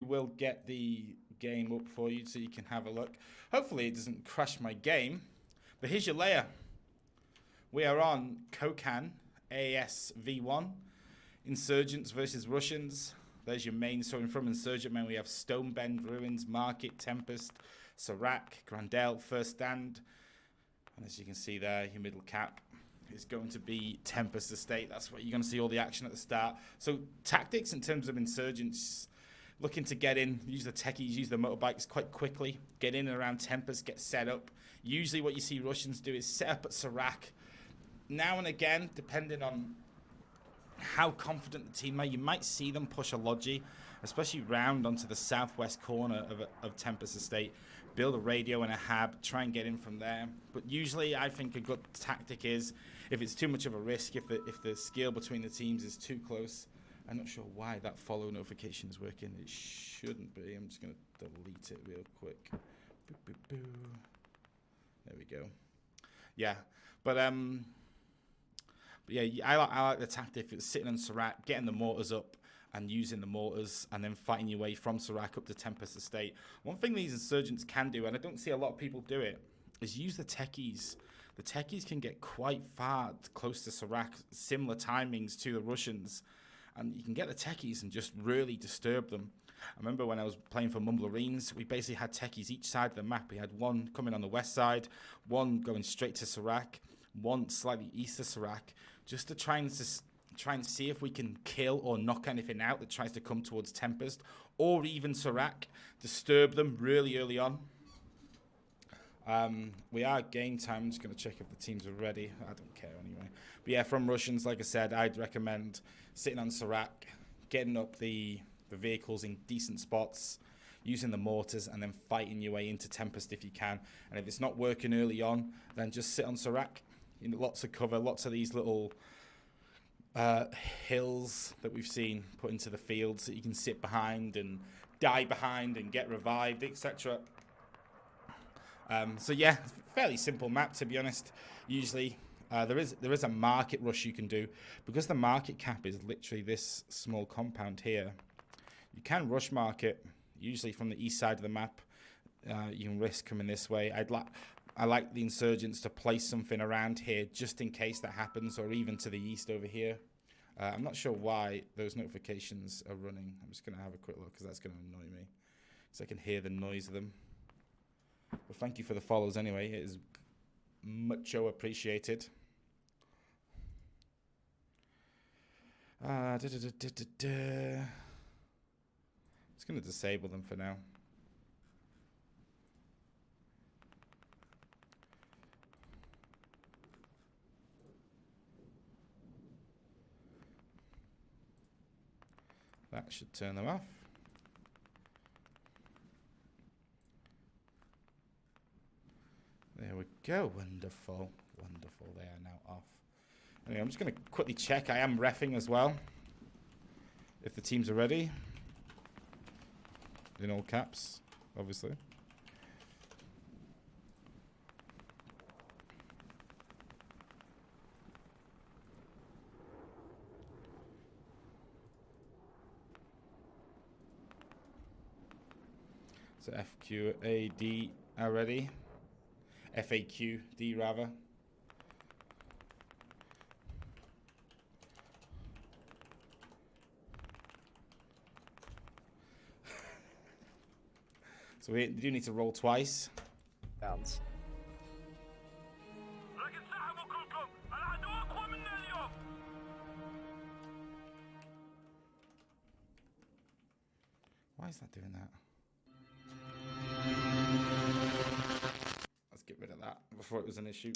will get the game up for you so you can have a look. Hopefully it doesn't crash my game. But here's your layer. We are on Kokand ASV1. Insurgents versus Russians. There's your main. So from Insurgent men we have Stonebend, Ruins, Market, Tempest, Serac, Grandel, First Stand. And as you can see there, your middle cap is going to be Tempest Estate. That's where you're going to see all the action at the start. So tactics in terms of Insurgents, looking to get in, use the techies, use the motorbikes quite quickly, get in and around Tempest, get set up. Usually what you see Russians do is set up at Serac. Now and again, depending on how confident the team are, you might see them push a Logi, especially round onto the southwest corner of Tempest Estate, build a radio and a hab, try and get in from there. But usually I think a good tactic is, if it's too much of a risk, if the scale between the teams is too close. I'm not sure why that follow notification is working. It shouldn't be. I'm just going to delete it real quick. Boo, boo, boo. There we go. Yeah, but yeah, I like the tactic. If it's sitting on Serac, getting the mortars up and using the mortars, and then fighting your way from Serac up to Tempest Estate. One thing these Insurgents can do, and I don't see a lot of people do it, is use the techies. The techies can get quite far close to Serac, similar timings to the Russians, and you can get the techies and just really disturb them. I remember when I was playing for Mumblerines, we basically had techies each side of the map. We had one coming on the west side, one going straight to Serac, one slightly east of Serac, just to try and see if we can kill or knock anything out that tries to come towards Tempest, or even Serac, disturb them really early on. We are game time. I'm just going to check if the teams are ready. I don't care anyway. But yeah, from Russians, like I said, I'd recommend sitting on Serac, getting up the vehicles in decent spots, using the mortars, and then fighting your way into Tempest if you can. And if it's not working early on, then just sit on Serac. You know, lots of cover, lots of these little hills that we've seen put into the fields that you can sit behind and die behind and get revived, etc. So yeah, fairly simple map, to be honest. Usually there is a market rush you can do, because the market cap is literally this small compound here. You can rush market usually from the east side of the map. You can risk coming this way. I like the Insurgents to place something around here just in case that happens, or even to the east over here. I'm not sure why those notifications are running. I'm just going to have a quick look, because that's going to annoy me, because I can hear the noise of them. Well, thank you for the follows anyway. It is mucho appreciated. Just going to disable them for now. That should turn them off. There we go. Wonderful. Wonderful. They are now off. Anyway, I'm just going to quickly check. I am reffing as well, if the teams are ready. In all caps, obviously. So FQAD are ready. FAQD rather. So we do need to roll twice. Bounce. Why is that doing that? Let's get rid of that before it was an issue.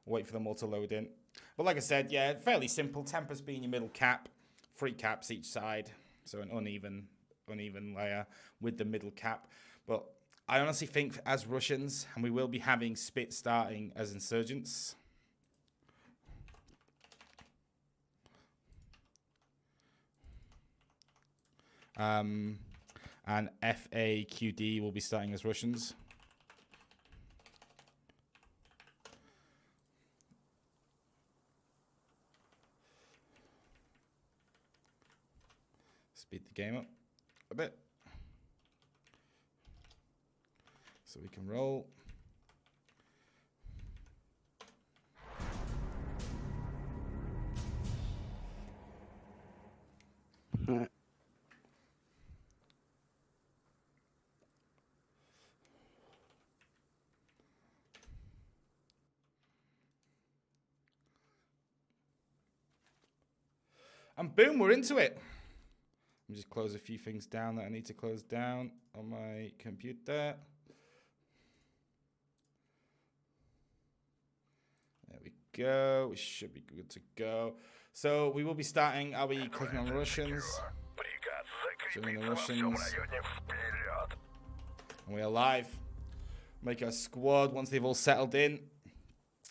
Wait for them all to load in. But like I said, yeah, fairly simple. Tempest being your middle cap, 3 caps each side, so an uneven layer with the middle cap. But I honestly think as Russians, and we will be having Spit starting as Insurgents. And FAQD will be starting as Russians. Speed the game up a bit so we can roll. And boom, we're into it. Let me just close a few things down that I need to close down on my computer. There we go. We should be good to go. So we will be starting. Are we clicking on Russians? Joining the Russians. And we are live. Make our squad once they've all settled in.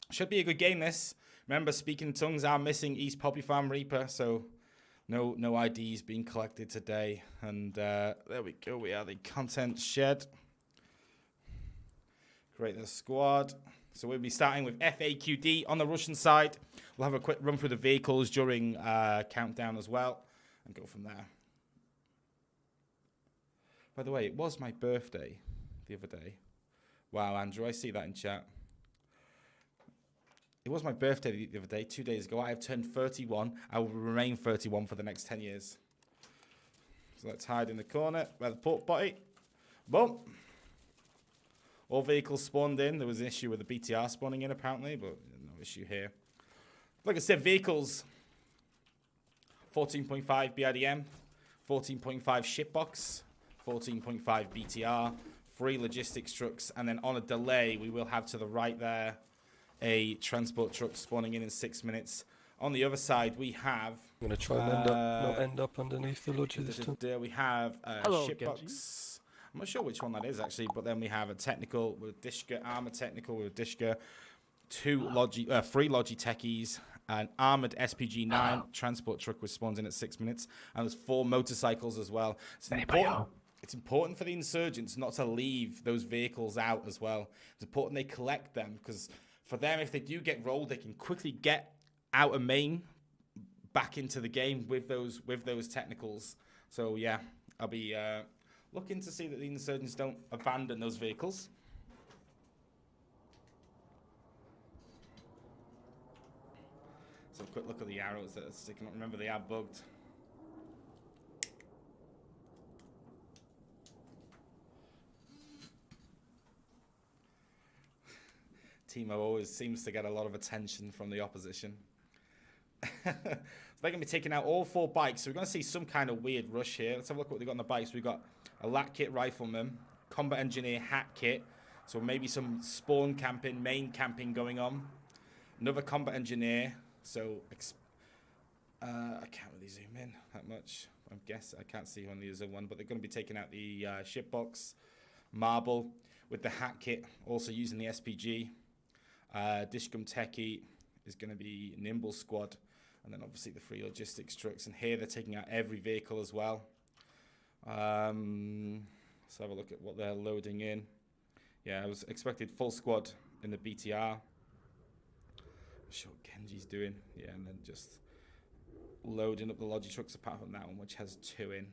Should be a good game, this. Remember, speaking tongues are missing East Poppy Farm Reaper, so no IDs being collected today. And there we go. We are the content shed. Create the squad. So we'll be starting with FAKKD on the Russian side. We'll have a quick run through the vehicles during countdown as well, and go from there. By the way, it was my birthday the other day. Wow, Andrew, I see that in chat. It was my birthday the other day, 2 days ago. I have turned 31. I will remain 31 for the next 10 years. So let's hide in the corner by the port body. Boom. All vehicles spawned in. There was an issue with the BTR spawning in, apparently, but no issue here. Like I said, vehicles. 14.5 BIDM, 14.5 shipbox, 14.5 BTR, 3 logistics trucks, and then on a delay, we will have to the right there a transport truck spawning in 6 minutes. On the other side, we have... I'm going to try and not end up underneath the logistics. We have a shipbox. I'm not sure which one that is, actually, but then we have a technical with Dishka, armor technical with Dishka, 3 Logi techies, an armored SPG-9 transport truck which spawns in 6 minutes, and there's 4 motorcycles as well. It's important for the insurgents not to leave those vehicles out as well. It's important they collect them, because for them, if they do get rolled, they can quickly get out of main, back into the game with those technicals. So yeah, I'll be looking to see that the insurgents don't abandon those vehicles. So a quick look at the arrows that are sticking up. Remember, they are bugged. Timo always seems to get a lot of attention from the opposition. So they're going to be taking out all 4 bikes. So we're going to see some kind of weird rush here. Let's have a look at what they've got on the bikes. We've got a lat kit rifleman, combat engineer hat kit. So maybe some spawn camping, main camping going on. Another combat engineer. So I can't really zoom in that much. I guess I can't see on the other one, but they're going to be taking out the shipbox, marble with the hat kit, also using the SPG. Dishcum Techie is going to be Nimble Squad, and then obviously the 3 logistics trucks. And here they're taking out every vehicle as well. Let's have a look at what they're loading in. Yeah, I was expected full squad in the BTR. I'm sure what Genji's doing. Yeah, and then just loading up the Logi trucks apart from that one, which has 2 in.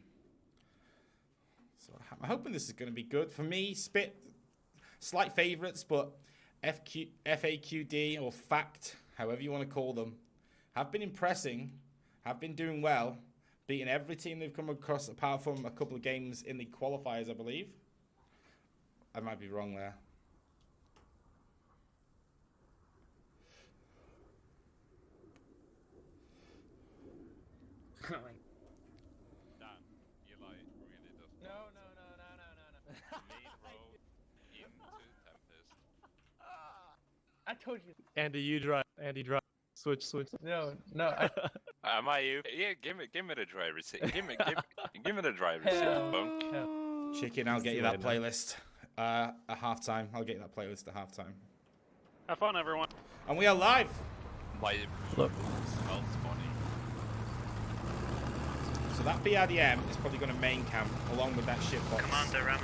So I'm hoping this is going to be good. For me, Spit, slight favourites, but FAKKD or FAKKED, however you want to call them, have been impressing, have been doing well, beating every team they've come across apart from a couple of games in the qualifiers, I believe. I might be wrong there. Dan, you like really does not. No. Lead road into Tempest. I told you. Andy, you drive. Andy, drive. Switch. No. Am I you? Yeah, give me the driver's seat. Give me the driver's seat, Bunk. Chicken, I'll get you that playlist at halftime. I'll get you that playlist at halftime. Have fun, everyone. And we are live. My Look. smells funny. So that BRDM is probably going to main camp along with that shipbox. Commander, Rama.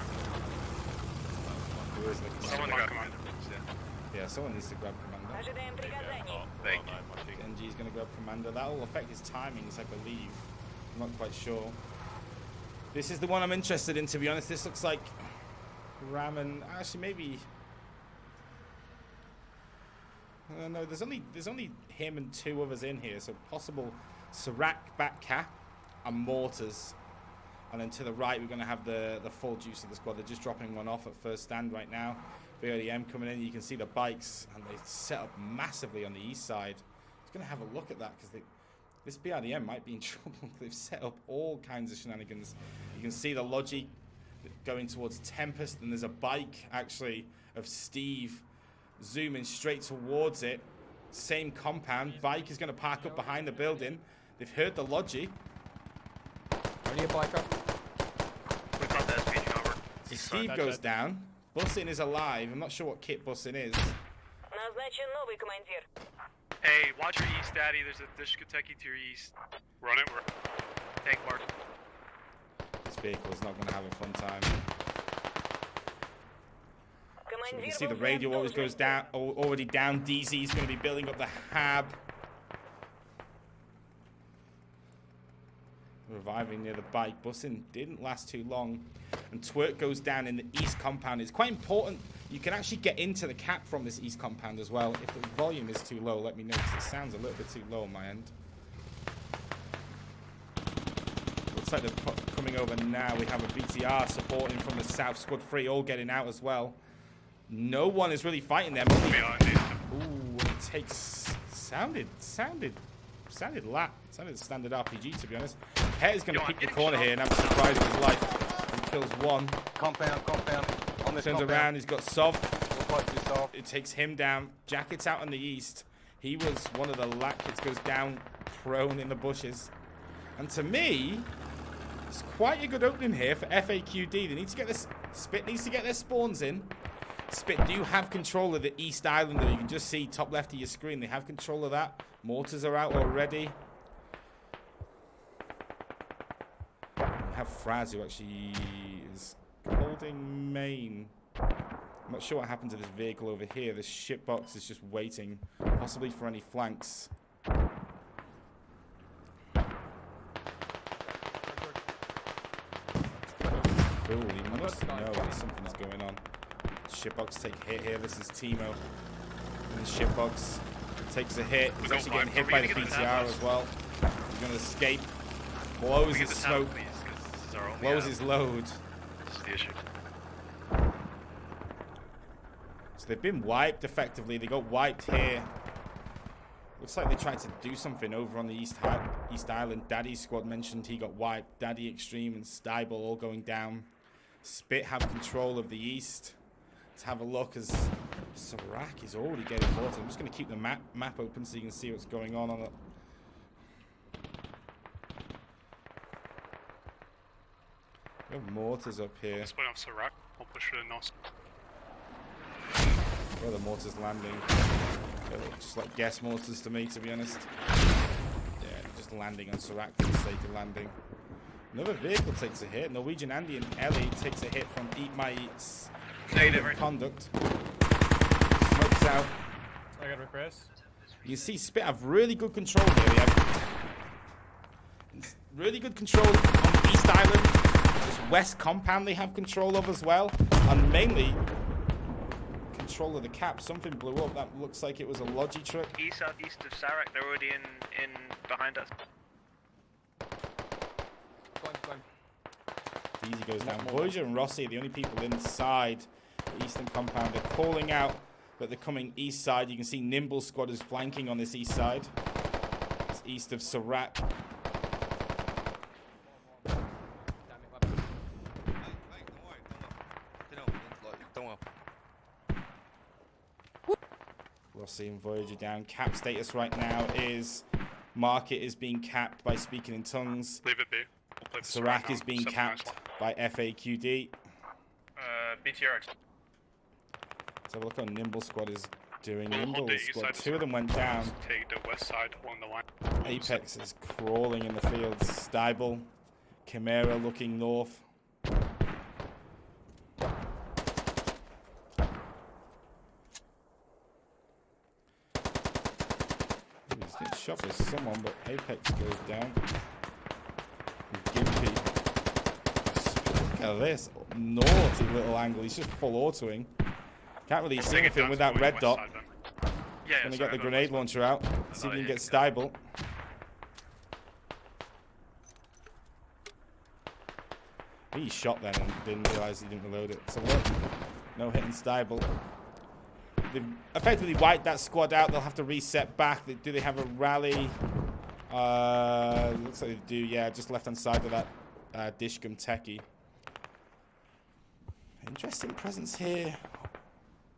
Who is the commander? Someone grab commander. Yeah, someone needs to grab commander. Thank you. Genji's going to grab commander. That will affect his timings, I believe. I'm not quite sure. This is the one I'm interested in, to be honest. This looks like Ramen. Actually, maybe. No, there's only him and 2 others in here. So possible Serac back cap and Mortars. And then to the right, we're going to have the full juice of the squad. They're just dropping one off at first stand right now. BRDM coming in. You can see the bikes, and they set up massively on the east side. I was going to have a look at that because this BRDM might be in trouble. They've set up all kinds of shenanigans. You can see the Logi going towards Tempest, and there's a bike actually of Steve zooming straight towards it. Same compound. Bike is going to park up behind the building. They've heard the Logi. Only a bike up. So Steve goes down. Bussin is alive. I'm not sure what kit Bussin is. Назначен новый командир. Hey, watch your east, Daddy. There's a Kentucky to your east. Run it. Tank mark. This vehicle is not going to have a fun time. So you can see the radio always goes down. Already down. DZ is going to be building up the hab. Reviving near the bike. Bussin didn't last too long. And Twerk goes down in the east compound. It's quite important. You can actually get into the cap from this east compound as well. If the volume is too low, let me know, because it sounds a little bit too low on my end. Looks like they're coming over now. We have a BTR supporting from the south. Squad 3 all getting out as well. No one is really fighting them. Ooh, it takes... Sounded standard RPG, to be honest. Het is going to pick the corner here and have a surprise of his life. He kills one. Compound. On this Turns compound. around, he's got Sov. We'll fight this off. It takes him down. Jacket's out on the east. He was one of the lackets, goes down prone in the bushes. And to me, it's quite a good opening here for FAKKED. They need to get this. Spit needs to get their spawns in. Spit do have control of the east island, though. You can just see top left of your screen. They have control of that. Mortars are out already. We have Fraz, who actually is holding main. I'm not sure what happened to this vehicle over here. This shipbox is just waiting, possibly for any flanks. Fool, he must know that something's going on. Shipbox take a hit here. This is Timo. And the shipbox takes a hit. He's actually getting hit by the BTR as well. He's going to escape. Blows his smoke. Blows his load. So they've been wiped effectively. They got wiped here. Looks like they tried to do something over on the East Island. Daddy's squad mentioned he got wiped. Daddy Extreme and Stybel all going down. Spit have control of the East. Let's have a look as Serac is already getting water. I'm just going to keep the map open so you can see what's going on it. We have mortars up here. Let's put on Serac. I'll push for the north. Where the mortars landing? They look just like guess mortars to me, to be honest. Yeah, just landing on Serac for the sake of landing. Another vehicle takes a hit. Norwegian Andy and Ellie takes a hit from Eat My Eats. Conduct. Smokes out. I got repress. You see Spit have really good control here. They have really good control on the East Island. This West compound they have control of as well. And mainly control of the cap. Something blew up. That looks like it was a Logi truck. East, southeast of Serac. They're already in behind us. Easy goes down. Voyager and Rossi are the only people inside the eastern compound. They're calling out that they're coming east side. You can see Nimble squad is flanking on this east side. It's east of Serac. Rossi and Voyager down. Cap status right now is Market is being capped by Speaking in Tongues. Leave it be. Serac is being capped by FAKKED. BTR. Let's have a look how Nimble Squad is doing. Nimble Squad, 2 of them went down. Take the west side along the line. Apex is crawling in the fields. Stybel, Chimera looking north. He's getting shot by someone, but Apex goes down. Gimpy Look at this naughty little angle. He's just full autoing. Can't really see anything with that red dot. Gonna get the grenade launcher out. See if he can get stable. He shot then and didn't realise he didn't reload it. So look, no hitting stable. They've effectively wiped that squad out. They'll have to reset back. Do they have a rally? Looks like they do. Yeah, just left hand side of that Dishcom techie. Interesting presence here.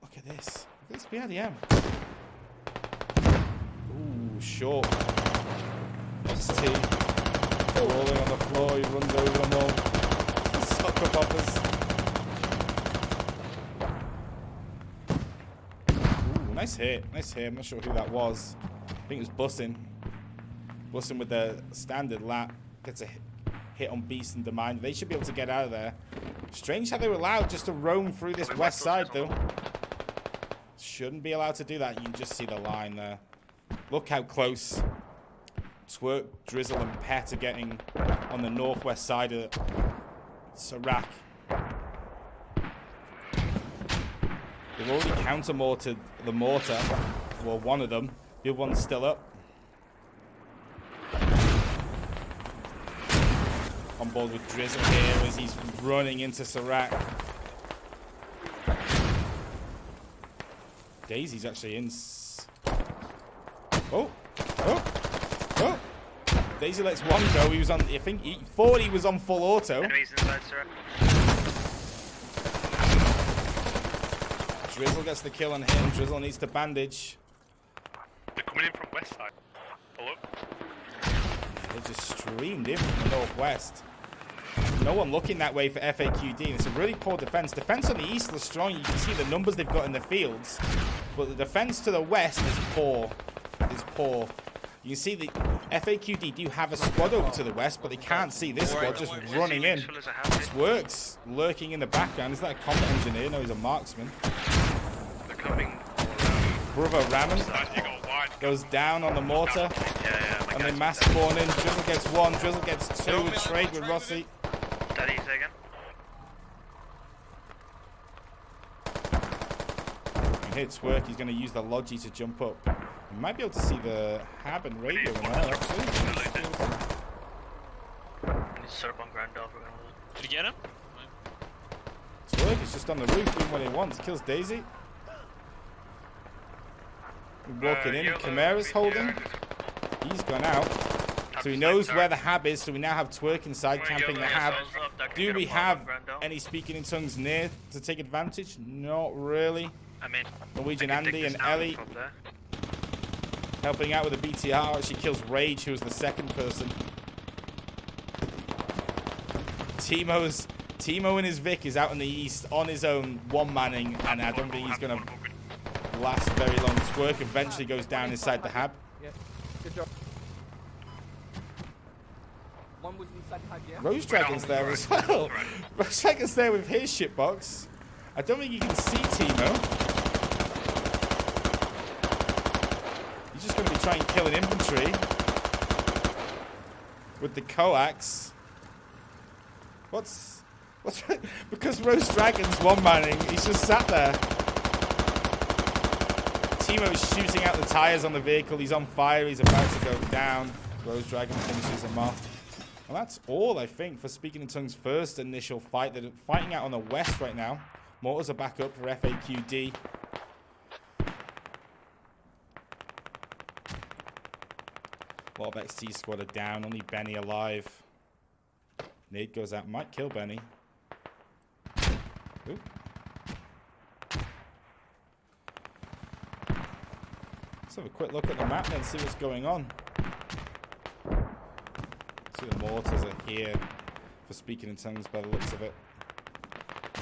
Look at this. Look at this BRDM. Ooh, short. ST. Rolling on the floor. He runs over them all. Soccer poppers. Ooh, nice hit. Nice hit. I'm not sure who that was. I think it was Bussin. Bussin with the standard lap. Gets a hit on Beast and Demind. They should be able to get out of there. Strange how they were allowed just to roam through this west side, though. Shouldn't be allowed to do that. You can just see the line there. Look how close Twerk, Drizzle, and Pet are getting on the northwest side of Serac. They've already counter-mortared the mortar. Well, one of them. The other one's still up. On board with Drizzle here as he's running into Serac. Daisy's actually in. Oh! Daisy lets one go. He was on. I think he thought he was on full auto. Enemies inside, Serac. Drizzle gets the kill on him. Drizzle needs to bandage. They're coming in from west side. Hello? They just streamed in from the northwest. No one looking that way for FAKKED. It's a really poor defense. Defense on the east is strong. You can see the numbers they've got in the fields. But the defense to the west is poor. You can see the FAKKED do have a squad over to the west, but they can't see this squad just running in. This works lurking in the background. Is that a combat engineer? No, he's a marksman. They're coming. Brother Ramen goes down on the mortar. And they mass spawn in. Drizzle gets one. Drizzle gets two. A trade with Rossi. Daddy, second. And here Twerk, he's going to use the Logi to jump up. You might be able to see the Hab and radio in there, actually. Did you get him? Twerk is just on the roof doing what he wants. Kills Daisy. Walking in. Chimera's holding. He's gone out. So he knows where the Hab is. So we now have Twerk inside camping the Hab. Do we have any speaking in tongues near to take advantage? Not really. Norwegian Andy and Ellie helping out with the BTR. She kills Rage, who was the second person. Timo and his Vic is out in the east on his own, one-manning, and I don't think he's going to last very long. Twerk eventually goes down inside the Hab. Yeah, good job. One was inside Hab, yeah? Rose Dragon's there as well. Rose Dragon's there with his shitbox. I don't think you can see Timo. He's just going to be trying killing infantry with the coax. What's because Rose Dragon's one-manning, he's just sat there. Timo's shooting out the tires on the vehicle. He's on fire. He's about to go down. Rose Dragon finishes him off. Well, that's all, I think, for Speaking in Tongues' first initial fight. They're fighting out on the west right now. Mortars are back up for FAKKED. A lot of XT squad are down. Only Benny alive. Nade goes out. Might kill Benny. Ooh. Let's have a quick look at the map and see what's going on. See the mortars are here for Speaking in Tongues by the looks of it.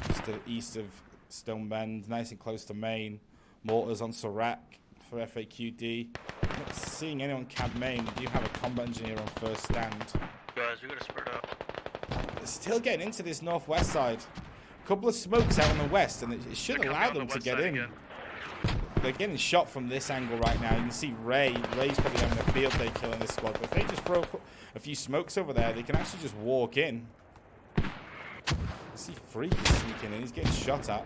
Just to the east of Stone Bend, nice and close to Maine. Mortars on Serac for FAKKED. Not seeing anyone camp Maine. We do have a combat engineer on first stand. Guys, we gotta spread out. They're still getting into this northwest side. A couple of smokes out on the west, and it should allow them to get in. Again. They're getting shot from this angle right now. You can see Ray's probably having a field day killing this squad. But if they just throw a few smokes over there, they can actually just walk in. see Freak is sneaking in. He's getting shot at.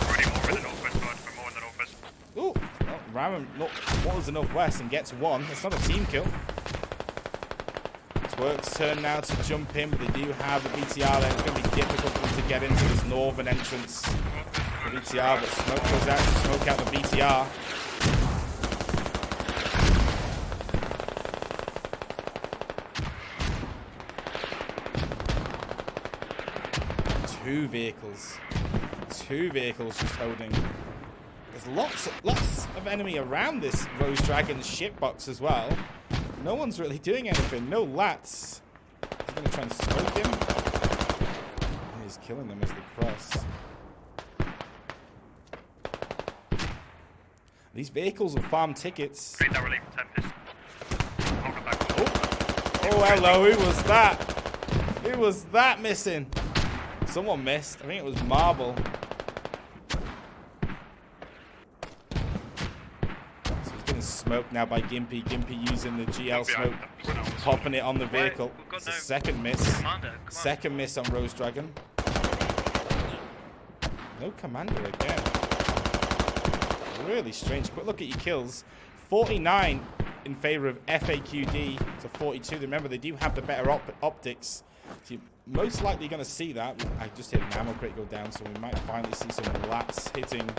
Already more in the northwest side. We're more in the northwest. Ooh, well, Ram was the northwest and gets one. It's not a team kill. It's Work's turn now to jump in, but they do have the BTR there. It's going to be difficult for them to get into this northern entrance. The BTR, but smoke goes out to smoke out the BTR. Two vehicles just holding. There's lots of enemy around this Rose Dragon ship box as well. No one's really doing anything. No lats. He's going to try and smoke him. He's killing them as they cross. These vehicles will farm tickets. Read that relief Tempest. I'll go back. Oh, hello. Who was that? Who was that missing? Someone missed. I think it was Marble. So he's getting smoked now by Gimpy. Gimpy using the GL smoke, popping it on the vehicle. It's a second miss. Second miss on Rose Dragon. No commander again. Really strange. Quick look at your kills. 49 in favor of FAKKED to 42. Remember, they do have the better optics. So you're most likely going to see that. I just hit an ammo crate go down, so we might finally see some lats hitting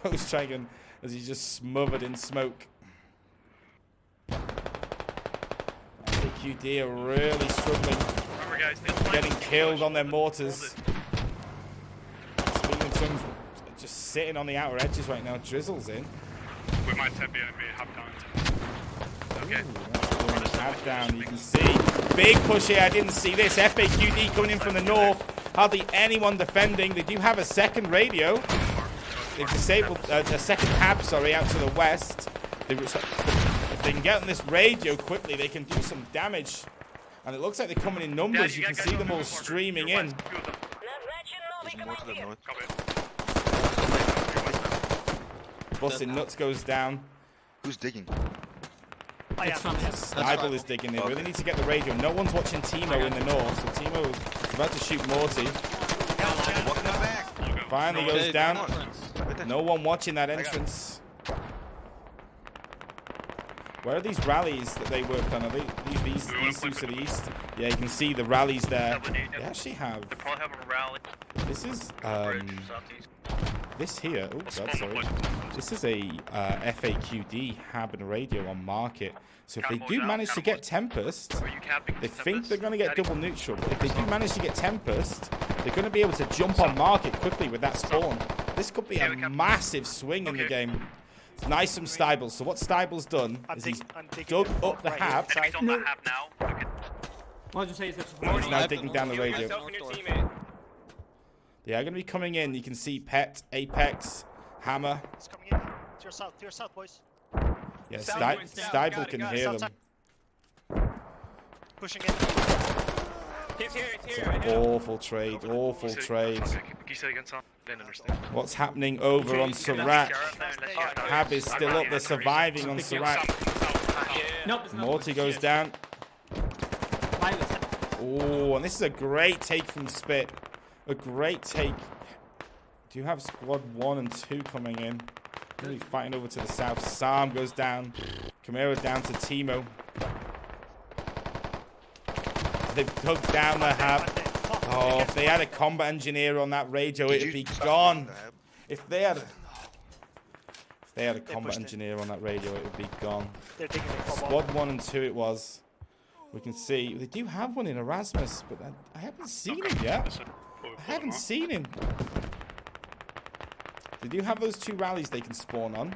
Rose Dragon as he's just smothered in smoke. FAKKED are really struggling. Remember, guys, Getting killed on their mortars. Speaking of tongues, just sitting on the outer edges right now. Drizzle's in. We might have the enemy half down. Okay. Half down, you can see. Big push here, I didn't see this. FAKKED coming in from the north. Hardly anyone defending. They do have a second radio. They've disabled a second hab, sorry, out to the west. If they can get on this radio quickly, they can do some damage. And it looks like they're coming in numbers. You can see them all streaming in. Busting Nuts goes down. Who's digging? Snibel is digging. They really need to get the radio. No one's watching Timo in the north, so Timo is about to shoot Morty. Finally goes down. No one watching that entrance. Where are these rallies that they worked on? Are they these two to the east? Yeah, you can see the rallies there. They actually have. They probably have a rally. This is this here. Oh, God, sorry. This is a FAKKED hab and radio on market. So if they do manage to get Tempest, they think they're going to get double neutral. But if they do manage to get Tempest, they're going to be able to jump on market quickly with that spawn. This could be a massive swing in the game. It's nice from Stibel. So what Stibel's done is he's dug up the hab. Enemies on that hab now. What did you say? Is He's now digging down the radio. They are going to be coming in. You can see Pet, Apex, Hammer. It's coming in. To your south, boys. Yeah, Stibel can hear them. Pushing in. He's here. Awful trade. What's happening over on Surat? Hab is still up. They're surviving on Surat. Morty goes down. Oh, and this is a great take from Spit. A great take. Do you have squad 1 and 2 coming in? Really fighting over to the south. Sam goes down. Camaro down to Timo. They've dug down the hab. Oh, if they had a combat engineer on that radio, it'd be gone. If they had a combat engineer on that radio, it would be gone. Squad 1 and 2 it was. We can see they do have one in Erasmus, but I haven't seen him yet. I haven't seen him. They do have those 2 rallies they can spawn on.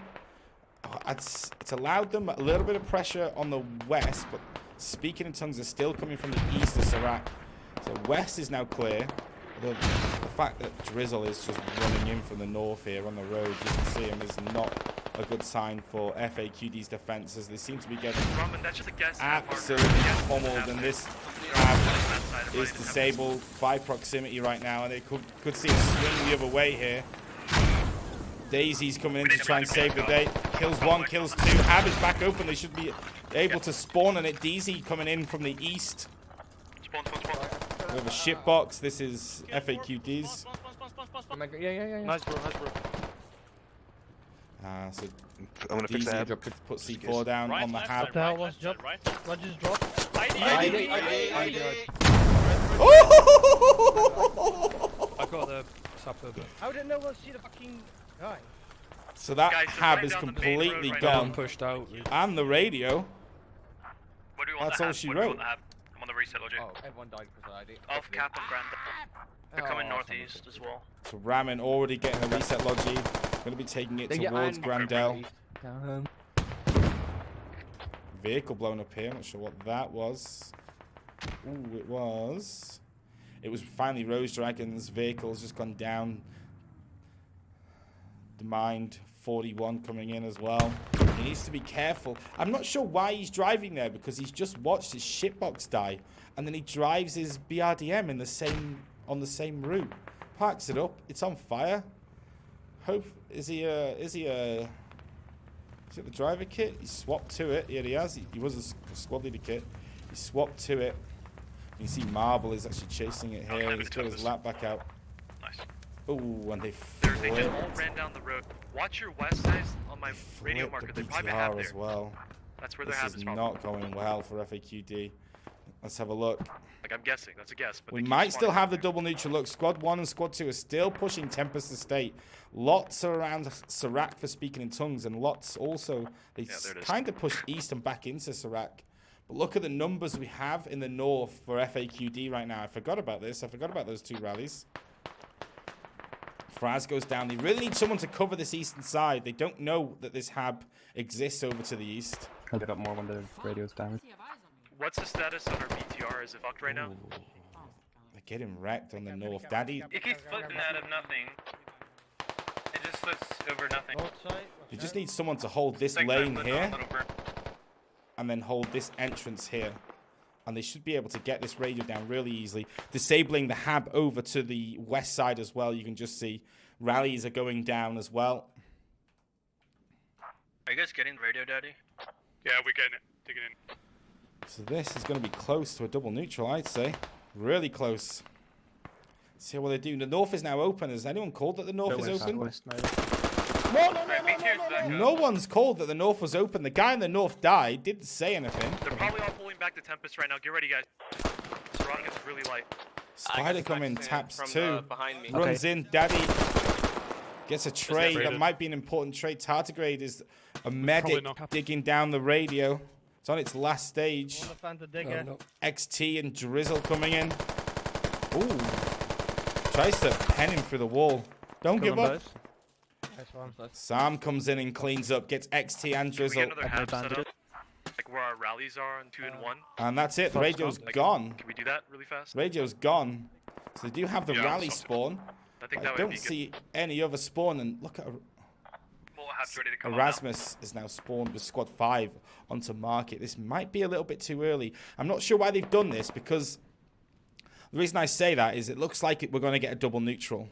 It's allowed them a little bit of pressure on the west, but Speaking in Tongues are still coming from the east of Serac. So west is now clear. The fact that Drizzle is just running in from the north here on the road, you can see him, is not a good sign for FAKKED's defense, as they seem to be getting absolutely pummeled, and this is disabled by proximity right now, and they could see a swing the other way here. Daisy's coming in to try and save the day. Kills 1, kills 2. Hab is back open. They should be able to spawn on it. Daisy coming in from the east. We have a ship box. This is FAQDs. Yeah. Nice, bro. Nice, bro. So I'm gonna fix that. put C4 down on the hab. What the hell was jump? What just dropped? I got the sapper. How did no one see the fucking guy? So that Guys, hab right is down the main completely road right gone. Pushed out. And the radio. What do you want That's the all hab? she What do you wrote. want the hab? I'm on the reset logic. Oh, everyone died because of ID. Off cap and grand. They're coming northeast as well. So Ramen already getting a reset logi. Going to be taking it towards Grandel. Vehicle blown up here. Not sure what that was. Ooh, it was. It was finally Rose Dragon's vehicle's just gone down. The Mind 41 coming in as well. He needs to be careful. I'm not sure why he's driving there because he's just watched his shitbox die, and then he drives his BRDM in the same on the same route. Parks it up. It's on fire. Hope is it the driver kit? He swapped to it. Yeah, he has. He was a squad leader kit. He swapped to it. You can see Marble is actually chasing it here. He's got his lap back out. Nice. Ooh, and they They just all ran down the road. Watch your west side on my radio marker. They probably have there. as well. That's where their This hab is is from. not going well for FAQD. Let's have a look. Like, I'm guessing. That's a guess. But We they keep might still spawning have the there. double neutral. Look, Squad 1 and Squad 2 are still pushing Tempest Estate. Lots are around Serac for speaking in tongues, and lots also, they there it is. kind of push east and back into Serac. But look at the numbers we have in the north for FAQD right now. I forgot about this. I forgot about those two rallies. Fraz goes down. They really need someone to cover this eastern side. They don't know that this hab exists over to the east. I'll get up more when the radio's damaged. What's the status on our BTR? Is it fucked right now? They're getting wrecked on the north. Daddy, It keeps flipping out of nothing. It just flips over nothing. you just need someone to hold this lane here and then hold this entrance here. And they should be able to get this radio down really easily. Disabling the hab over to the west side as well. You can just see rallies are going down as well. Are you guys getting the radio, Daddy? Yeah, we're getting it. Digging in. So this is going to be close to a double neutral, I'd say. Really close. Let's see what they do. The north is now open. Has anyone called that the north is open? No one's called that the north was open. The guy in the north died. Didn't say anything. They're probably all pulling back to Tempest right now. Get ready, guys. Serrano gets really light. Spider coming, taps two. Behind me. Runs in. Daddy gets a trade. That might be an important trade. Tardigrade is a medic digging down the radio. It's on its last stage. XT and Drizzle coming in. Ooh. Tries to pen him through the wall. Don't give up. Sam comes in and cleans up. Gets XT and Can we Drizzle. get another hab set up? Like where our rallies are on 2 and 1? And that's it. The radio's gone. Can we do that really fast? Radio's gone. So they do have the rally spawn. I think But I that would don't be good. see any other spawn. And look at Full habs ready to come on Erasmus is now spawned with Squad 5 onto market. This might be a little bit too early. I'm not sure why they've done this, because the reason I say that is it looks like we're going to get a double neutral.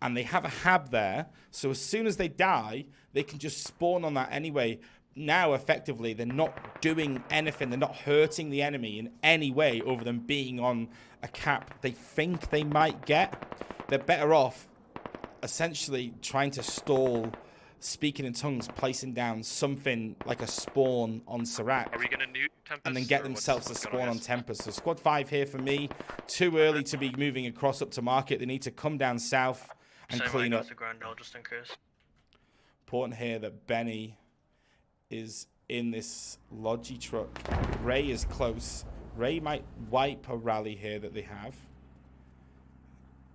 And they have a hab there, so as soon as they die, they can just spawn on that anyway. Now, effectively, they're not doing anything. They're not hurting the enemy in any way over them being on a cap they think they might get. They're better off essentially trying to stall speaking in tongues, placing down something like a spawn on Serac. Are we going to nuke Tempest? And then get or themselves a what's spawn going on Tempest. So Squad 5 here for me. Too early to be moving across up to market. They need to come down south and clean up. Just in case. Important here that Benny is in this Logi truck. Ray is close. Ray might wipe a rally here that they have.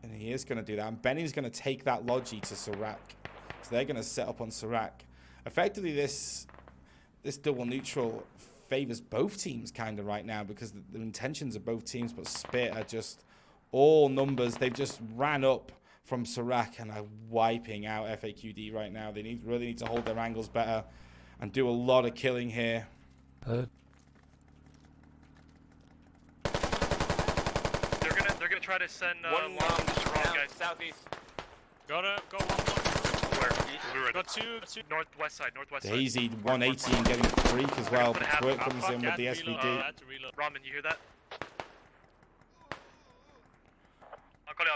And he is going to do that. And Benny's going to take that Logi to Serac. So they're going to set up on Serac. Effectively, this double neutral favors both teams kind of right now, because the intentions of both teams, but Spit are just all numbers. They've just ran up from Serac and are wiping out FAQD right now. They really need to hold their angles better and do a lot of killing here. They're gonna try to send One guys. southeast. Go where? Go to northwest side. Daisy 180 and getting freak as well. Twerk comes in with the SVD. Ramen, you hear that? got it.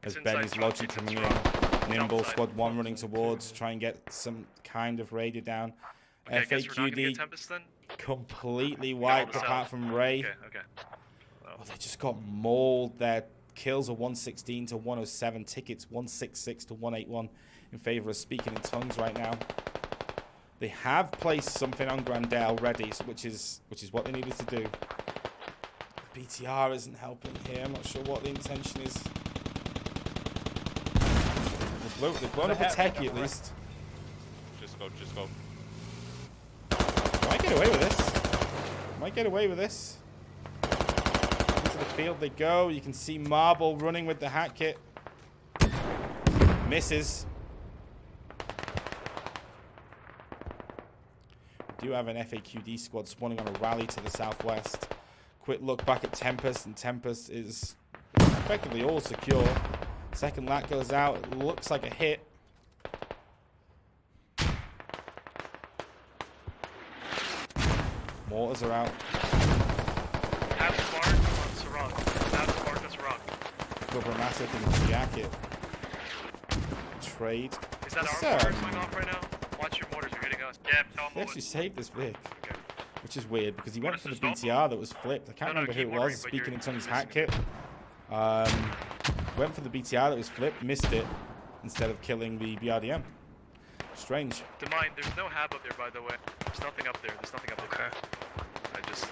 As It's Ben inside is truck, Logi it's coming in. truck. Nimble, Outside. squad 1 running towards, try and get some kind of radio down. Okay, I guess we're not gonna FAQD get Tempest then? completely all wiped the apart south. from Ray. Okay. Oh, they just got mauled. Their kills are 116 to 107, tickets 166 to 181 in favor of speaking in tongues right now. They have placed something on Grandel ready, which is what they needed to do. BTR isn't helping here. I'm not sure what the intention is. They've blown up a techie at least. Just go. Might get away with this. Into the field they go. You can see Marble running with the hat kit. Misses. We do have an FAQD squad spawning on a rally to the southwest. Quick look back at Tempest, and Tempest is effectively all secure. Second lat goes out. It looks like a hit. Mortars are out. Have the mark on Sarang. Have the mark on Sarang. Massive in the jacket. Trade. Is that Yes, our sir. mortars going off right now? Watch your mortars, you're hitting us. Yeah, tell He them actually saved this Vic, Okay. which is weird because he went What for is the this BTR that was flipped. I can't No, remember who keep it wondering, was. but Speaking you're in tongues missing hat it. kit. Went for the BTR that was flipped, missed it instead of killing the BRDM. Strange. Demine, there's no hab up there, by the way. There's nothing up there. Okay. I just...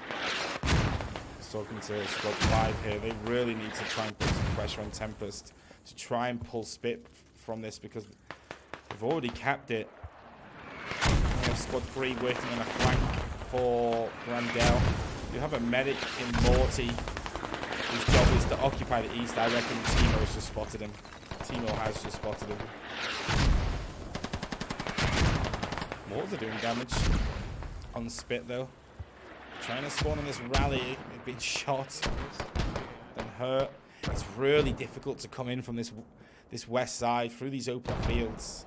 Talking to squad 5 here, they really need to try and put some pressure on Tempest to try and pull Spit from this because they've already capped it. We have squad 3 working on a flank for Grandel. You have a medic in Morty whose job is to occupy the east. I reckon Timo has just spotted him. Mortars are doing damage on Spit though. Trying to spawn on this rally, they've been shot and hurt. It's really difficult to come in from this west side through these open fields.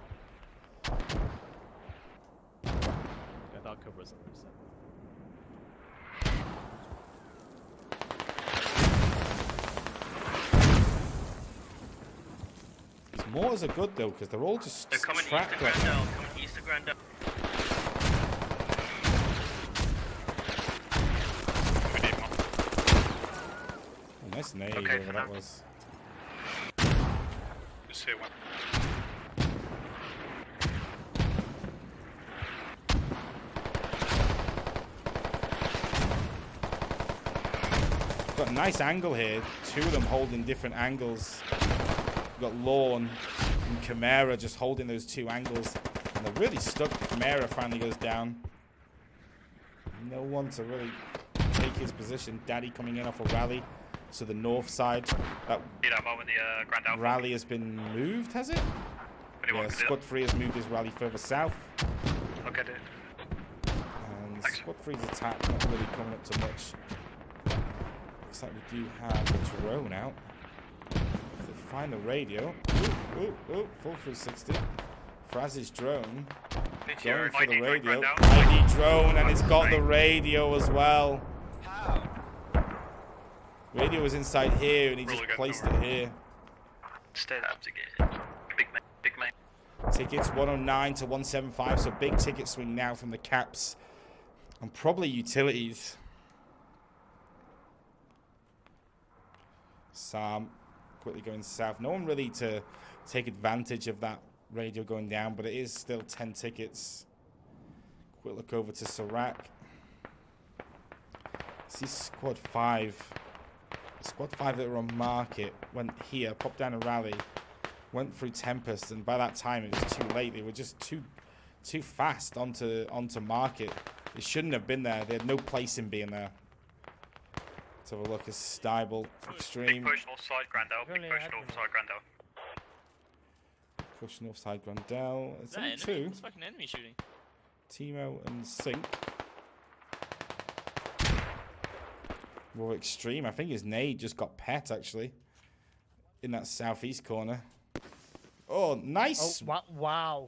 These mortars are good though because they're all just They're coming east to trapped up. Grandel. Coming east to Grandel. Nice nade, Okay, whatever that was. Just hit one. Got a nice angle here. Two of them holding different angles. We've got Lorne and Chimera just holding those two angles. And they're really stuck. Chimera finally goes down. No one to really take his position. Daddy coming in off a rally to the north side. That rally has been moved, has it? Yeah, Squad 3 has moved his rally further south. Okay, dude. And Squad 3's attack not really coming up to much. Looks like we do have a drone out. If they find the radio. Ooh, full 360. Fraz's drone. Going for the radio. ID drone, and it's got the radio as well. Radio was inside here, and he just placed it here. Stay up to get big man. Tickets 109 to 175, so big ticket swing now from the caps. And probably utilities. Sam quickly going south. No one really to take advantage of that radio going down, but it is still 10 tickets. Quick look over to Serac. See Squad 5. Squad 5 that were on market went here, popped down a rally, went through Tempest, and by that time it was too late. They were just too fast onto market. They shouldn't have been there. They had no place in being there. Let's have a look at Stibel. Extreme. Big push north side Grandel. Big push north side Grandel. Push north side Grandel. It's only It's two. fucking enemy shooting. Timo and Sink. Well, Extreme. I think his nade just got pet, actually. In that southeast corner. Oh, nice. Oh,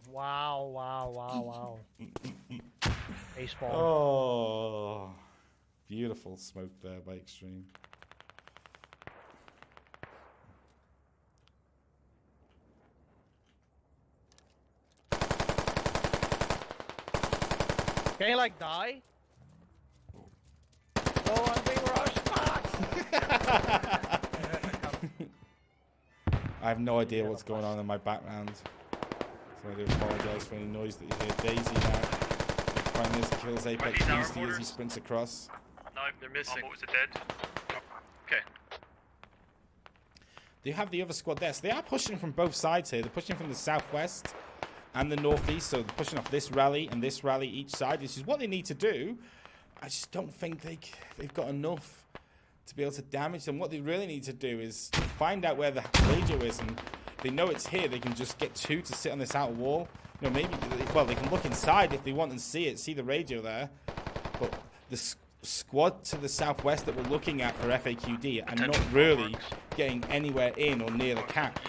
wow. Ace ball. Oh. Beautiful smoke there by Extreme. Can you like die? Oh, I'm being rushed. Fuck! I have no idea what's going on in my background, so I do apologise for any noise that you hear. Daisy now. Find this kills Apex Beastie as he sprints across. No, they're missing. What was it dead? Okay. They have the other squad there, so they are pushing from both sides here. They're pushing from the southwest and the northeast, so they're pushing off this rally and this rally each side. This is what they need to do. I just don't think they've got enough to be able to damage them. What they really need to do is find out where the radio is, and if they know it's here, they can just get two to sit on this outer wall. You know, maybe, well, they can look inside if they want and see it, see the radio there. But the squad to the southwest that we're looking at for FAKKED are not really getting anywhere in or near the cap.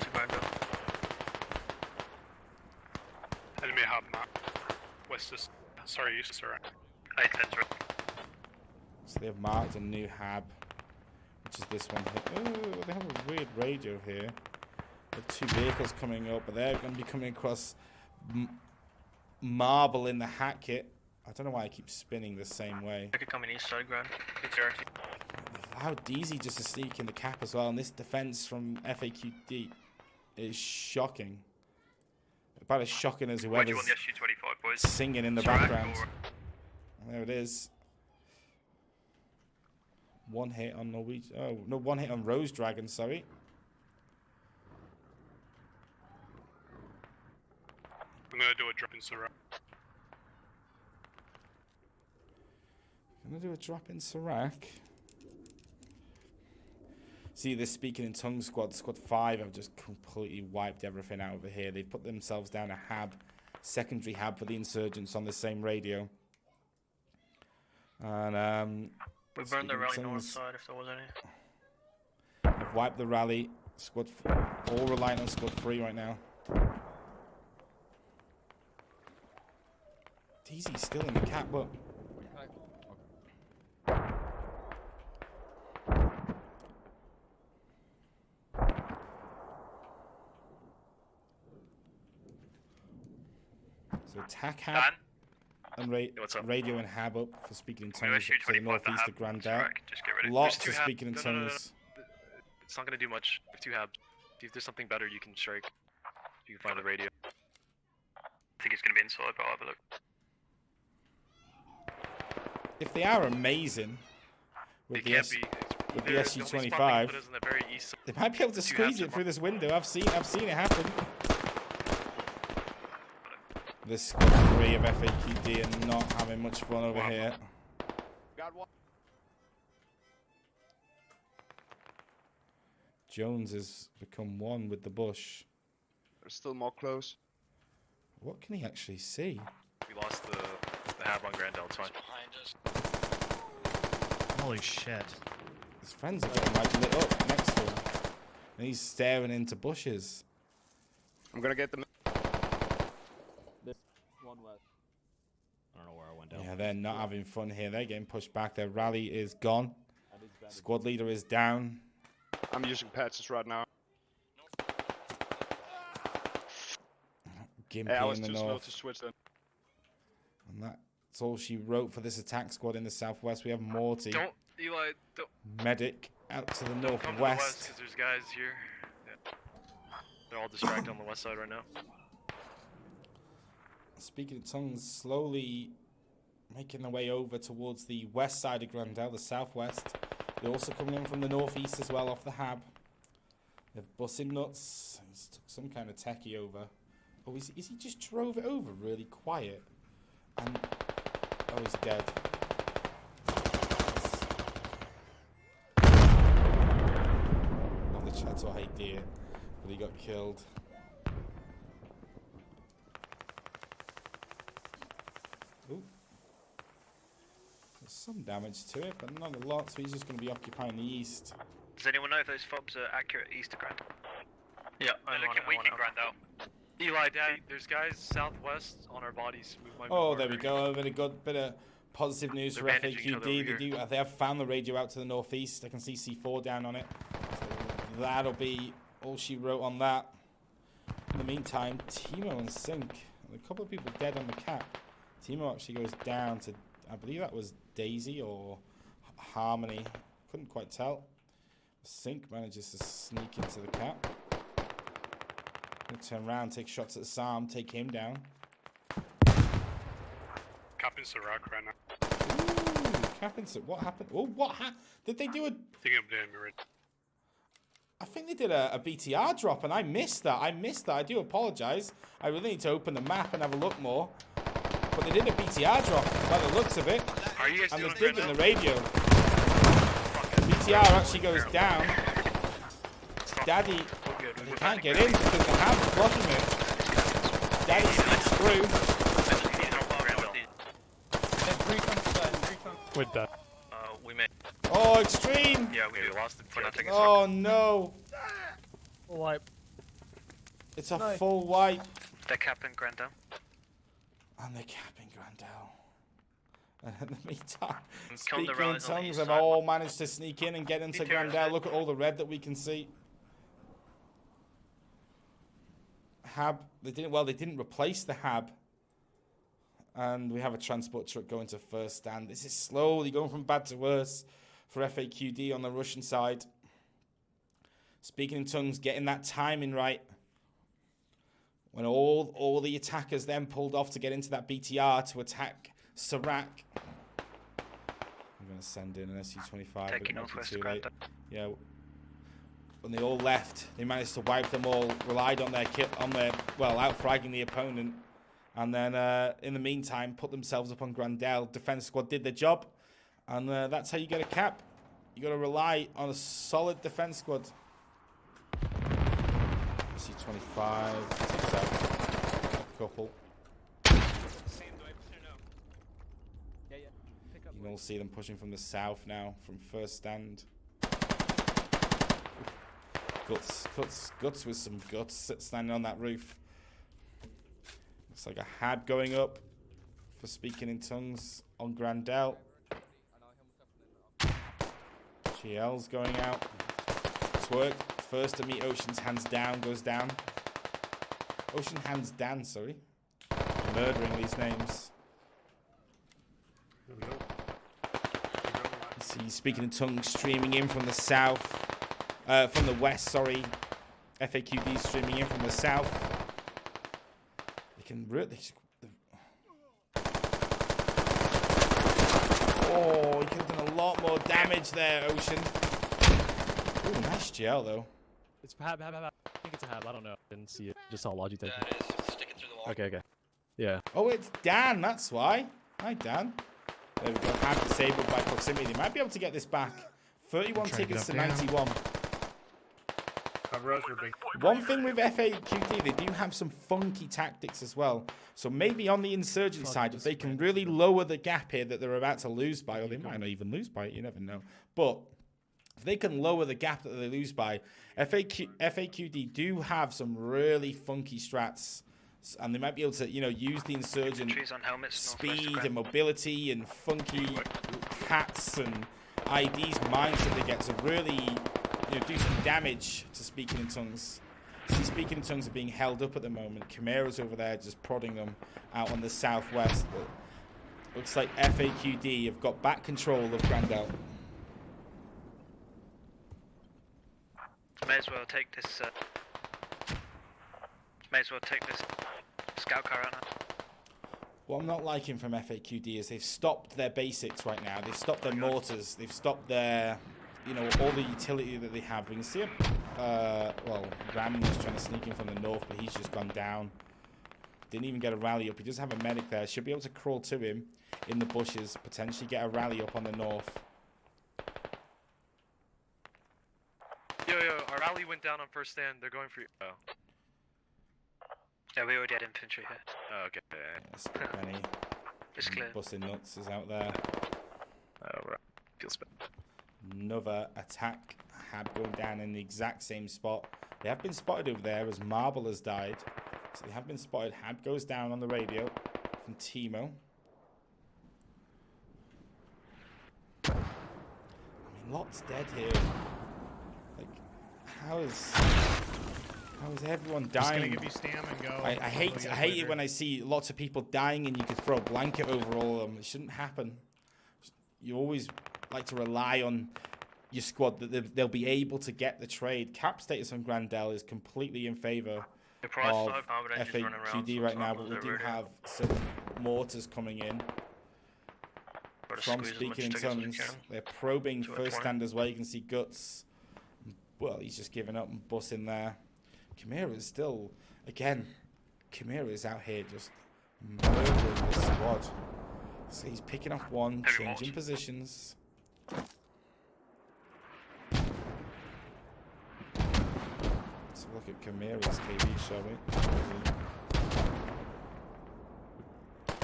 Enemy hub map. West is, sorry, east is right. So they've marked a new hab, which is this one here. Oh, they have a weird radio here. They have two vehicles coming up, but they're going to be coming across marble in the hat kit. I don't know why I keep spinning the same way. I could come in east side, Grand. How easy just to sneak in the cap as well, and this defense from FAKKED is shocking. About as shocking as whoever's singing in the background. There it is. One hit on Norwegian. Oh, no, one hit on Rose Dragon, sorry. I'm gonna do a drop in Sarah. Gonna do a drop in Serac. See, this speaking in tongues squad 5 have just completely wiped everything out over here. They've put themselves down a hab, secondary hab for the insurgents on the same radio. And we burned the rally north side if there was any. They've wiped the rally. Squad all reliant on squad 3 right now. DZ's still in the cap, but so attack hab and radio and hab up for speaking in tongues to the northeast of Grand Out. Lots of speaking in tongues. It's not gonna do much. If two habs. If there's something better, you can strike. You can find the radio. I think it's gonna be inside, but I'll have a look. If they are amazing with the SU-25, they might be able to squeeze it through this window. I've seen it happen. This squad 3 of FAKKED are not having much fun over here. Jones has become one with the bush. There's still more close. What can he actually see? We lost the hab on Grandel, it's fine. Holy shit. His friends are getting like lit up next to him. And he's staring into bushes. I'm gonna get them. This one west. I don't know where I went down. Yeah, they're not having fun here. They're getting pushed back. Their rally is gone. Squad leader is down. I'm using patches right now. Gimpy I was in the too slow north. to switch them. And that's all she wrote for this attack squad in the southwest. We have Morty. Don't, Eli, don't. Medic out to the Come to the west, northwest. because there's guys here. Yeah. They're all distracted on the west side right now. Speaking of tongues, slowly making their way over towards the west side of Grandel, the southwest. They're also coming in from the northeast as well, off the hab. They're bussing nuts. He's took some kind of techie over. Oh, is he just drove it over really quiet? And oh, he's dead. Not the chat or idea, but he got killed. Ooh. There's some damage to it, but not a lot, so he's just going to be occupying the east. Does anyone know if those fobs are accurate east of Grand? Yeah, I'm looking weak in Grand out. Eli, Daddy, there's guys southwest on our bodies. Oh, there we go. A bit of positive news for FAKKED. They have found the radio out to the northeast. I can see C4 down on it. So that'll be all she wrote on that. In the meantime, Timo and Sync. A couple of people dead on the cap. Timo actually goes down to, I believe that was Daisy or Harmony. Couldn't quite tell. Sync manages to sneak into the cap. Gonna turn around, take shots at Sam, take him down. Cap into the rock right now. Ooh, cap into, what happened? Oh, did they do a... Thinking of damn right. I think they did a BTR drop and I missed that. I do apologise. I really need to open the map and have a look more. But they did a BTR drop by the looks of it. Are you guys And doing they're it right digging now? the radio. BTR actually goes down. Daddy, they can't get in because the hand's blocking it. Daddy sneaks through. With that. We made. Oh, extreme! Yeah, we lost it. Oh no! Wipe. It's a full wipe. They're capping Grandel. And they're capping Grandel. And in the meantime, Killing the Speaking in rallies on the Tongues east have side. all managed to sneak in and get into Details, Grandel. Look at all the red that we can see. Hab, they didn't replace the Hab. And we have a transport truck going to first stand. This is slowly going from bad to worse for FAQD on the Russian side. Speaking in Tongues, getting that timing right. When all the attackers then pulled off to get into that BTR to attack Serac. I'm going to send in an SU-25. but it Taking might be northwest too late. Grandel. Yeah. When they all left, they managed to wipe them all, relied on their out-fragging the opponent. And then, in the meantime, put themselves up on Grandel. Defense squad did their job. And that's how you get a cap. You got to rely on a solid defense squad. C25 takes out a couple. You can all see them pushing from the south now, from first stand. Guts with some guts standing on that roof. Looks like a Hab going up for Speaking in Tongues on Grandel. GL's going out. Twerk, first to meet Ocean's hands down, goes down. Ocean hands down, sorry. Murdering these names. You see Speaking in Tongues streaming in from the south. From the west, sorry. FAQD streaming in from the south. Can really. Oh, he could have done a lot more damage there, Ocean. Ooh, nice GL though. It's Hab. I think it's a Hab. I don't know. Didn't see it. Just saw Logitech. Yeah, it is. Sticking through the wall. Okay. Yeah. Oh, it's Dan. That's why. Hi, Dan. There we go. Hab disabled by proximity. They might be able to get this back. 31 tickets to 91. One thing with FAQD, they do have some funky tactics as well. So maybe on the insurgent side, if they can really lower the gap here that they're about to lose by, or they might not even lose by it, you never know. But if they can lower the gap that they lose by, FAQD do have some really funky strats. And they might be able to, use the insurgent speed and mobility and funky hats and IDs, mines that they get to really... do some damage to Speaking in Tongues. See, Speaking in Tongues are being held up at the moment. Chimera's over there just prodding them out on the southwest. But looks like FAQD have got back control of Grandel. May as well take this. Scout car out now. What I'm not liking from FAQD is they've stopped their basics right now. They've stopped their mortars. They've stopped their... all the utility that they have. We can see Ram was trying to sneak in from the north, but he's just gone down. Didn't even get a rally up. He does have a medic there. Should be able to crawl to him in the bushes, potentially get a rally up on the north. Yo, our rally went down on first stand. They're going for you. Oh. Yeah, we already had infantry here. Oh, okay. Yes, Benny. It's clear. Busting nuts is out there. Oh, right. Feels bad. Another attack. Hab going down in the exact same spot. They have been spotted over there as Marble has died. So they have been spotted. Hab goes down on the radio from Timo. I mean, Lot's dead here. Like, how How is everyone Just gonna dying? give you stam and go. I hate it when I see lots of people dying and you could throw a blanket over all of them. It shouldn't happen. You always like to rely on your squad that they'll be able to get the trade. Cap status on Grandel is completely in favor of FAKKED right now, but we do have some mortars coming in. From speaking in tongues, they're probing first stand as well. You can see Guts. Well, he's just giving up and bussing there. Chimera's still, again, Chimera's out here just murdering the squad. So he's picking off one, changing positions. Let's look at Chimera's KB, shall we?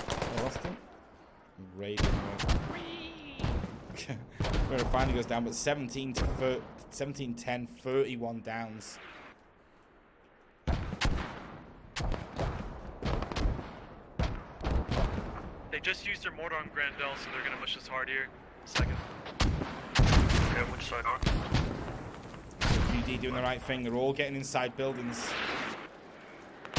I lost him. Raiding him. Chimera finally goes down, but 17-10, 31 downs. They just used their mortar on Grandel, so they're gonna push us hard here. Second. Okay, which side on? UD doing the right thing. They're all getting inside buildings. You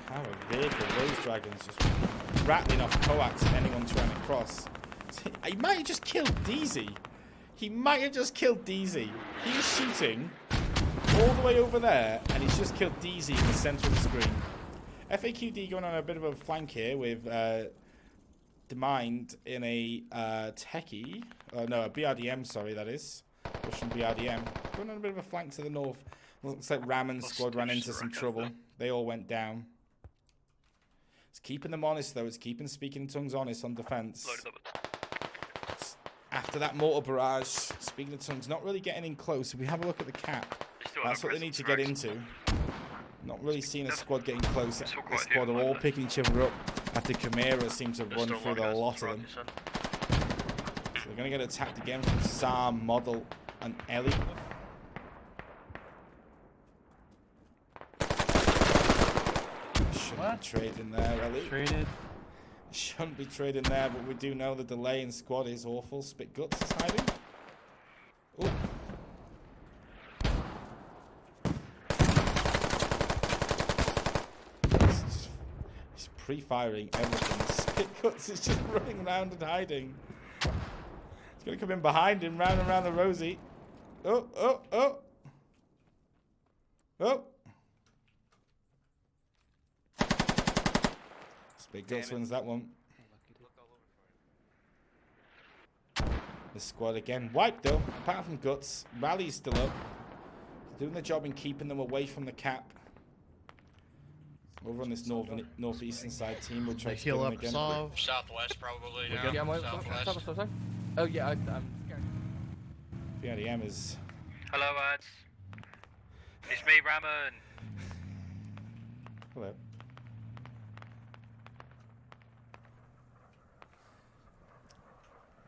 have a vehicle, Rose Dragons just rattling off coax at anyone trying to cross. He might have just killed DZ. He might have just killed DZ. He's shooting all the way over there, and he's just killed DZ in the center of the screen. FAKKED going on a bit of a flank here with Demind in a techie. No, a BRDM, sorry, that is. Russian BRDM. Going on a bit of a flank to the north. Looks like Ramon's squad ran into some trouble. They all went down. It's keeping them honest, though. It's keeping Speaking in Tongues honest on defense. After that mortar barrage, Speaking in Tongues not really getting in close. If we have a look at the cap, that's what they need to get into. Not really seeing a squad getting close. The squad are all picking each other up after Chimera seems to run through the lot of them. So they're going to get attacked again from Sam, Model, and Ellie. Shouldn't be trading there, Ellie. Traded. Shouldn't be trading there, but we do know the delay in squad is awful. Spit Guts is hiding. Ooh. He's pre-firing everything. Spit Guts is just running around and hiding. He's going to come in behind him, round and round the Rosie. Oh, oh, oh. Oh. Spit Guts wins that one. The squad again wiped though, apart from Guts. Rally's still up. Doing the job in keeping them away from the cap. Over on this northeastern side team, we'll try to kill them again. Southwest probably now. Yeah, Southwest. Oh yeah, I'm scared. PRDM is... Hello, lads. It's me, Ramon. Hello.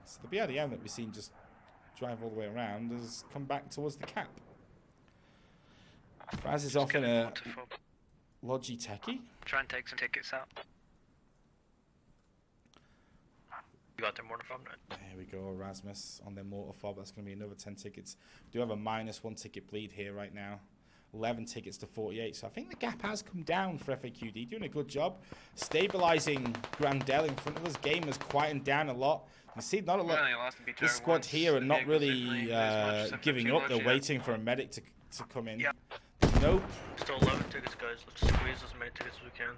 So the BRDM that we've seen just drive all the way around has come back towards the cap. Fraz is off in a Logi techie. Try and take some tickets out. You got their mortar fob, right? There we go, Erasmus on their mortar fob. That's going to be another 10 tickets. We do have a -1 ticket bleed here right now. 11 tickets to 48. So I think the gap has come down for FAKKED. Doing a good job stabilizing Grandel in front of us. Game has quietened down a lot. You see, not a lot. This squad here are not really giving up. They're waiting for a medic to come in. Yeah. Nope. Still 11 tickets, guys. Let's squeeze as many tickets as we can.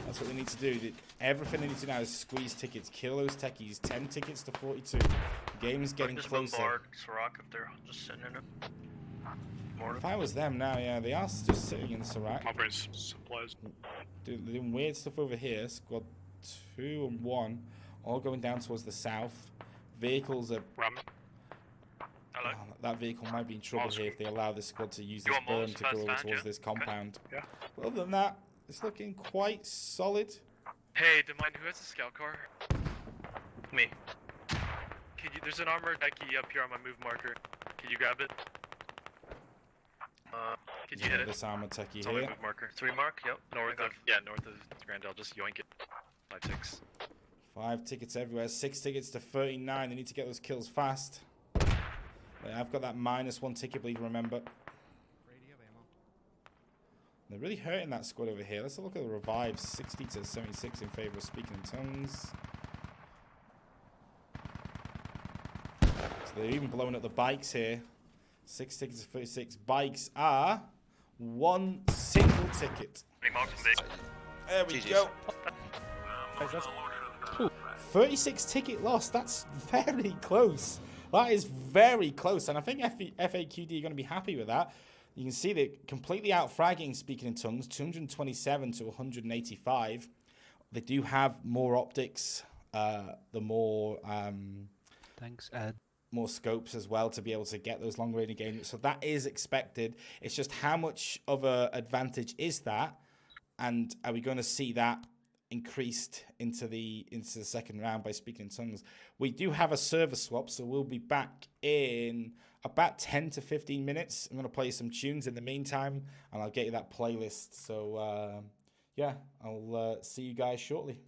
That's what they need to do. Everything they need to do now is squeeze tickets, kill those techies. 10 tickets to 42. Game's getting closer. Bombard Serac if they're just sitting in it. If I was them now, yeah, they are just sitting in Serac. I'll bring supplies. They're doing weird stuff over here. Squad 2 and 1, all going down towards the south. Vehicles are... Hello. Oh, that vehicle might be in trouble here if they allow this squad to use this berm to go over towards this compound. Yeah. But other than that, it's looking quite solid. Hey, Demind, who has a scout car? Me. There's an armored techie up here on my move marker. Can you grab it? Can you hit it? This armored techie it's on my here. move marker. 3 mark? Yep. North of Grandel, just yoink it. 5-6. 5 tickets everywhere. 6 tickets to 39. They need to get those kills fast. Yeah, I've got that -1 ticket bleed, remember. They're really hurting that squad over here. Let's have a look at the revives. 60 to 76 in favor of speaking in tongues. So they're even blowing up the bikes here. 6 tickets to 36. Bikes are 1 single ticket. There we go. 36 ticket loss. That's very close. That is very close. And I think FAKKED are going to be happy with that. You can see they're completely out-fragging speaking in tongues. 227 to 185. They do have more optics. The more... Thanks, Ed. More scopes as well to be able to get those long-range engagements. So that is expected. It's just how much of an advantage is that? And are we going to see that increased into the second round by speaking in tongues? We do have a server swap, so we'll be back in about 10 to 15 minutes. I'm going to play some tunes in the meantime, and I'll get you that playlist. So, yeah, I'll see you guys shortly.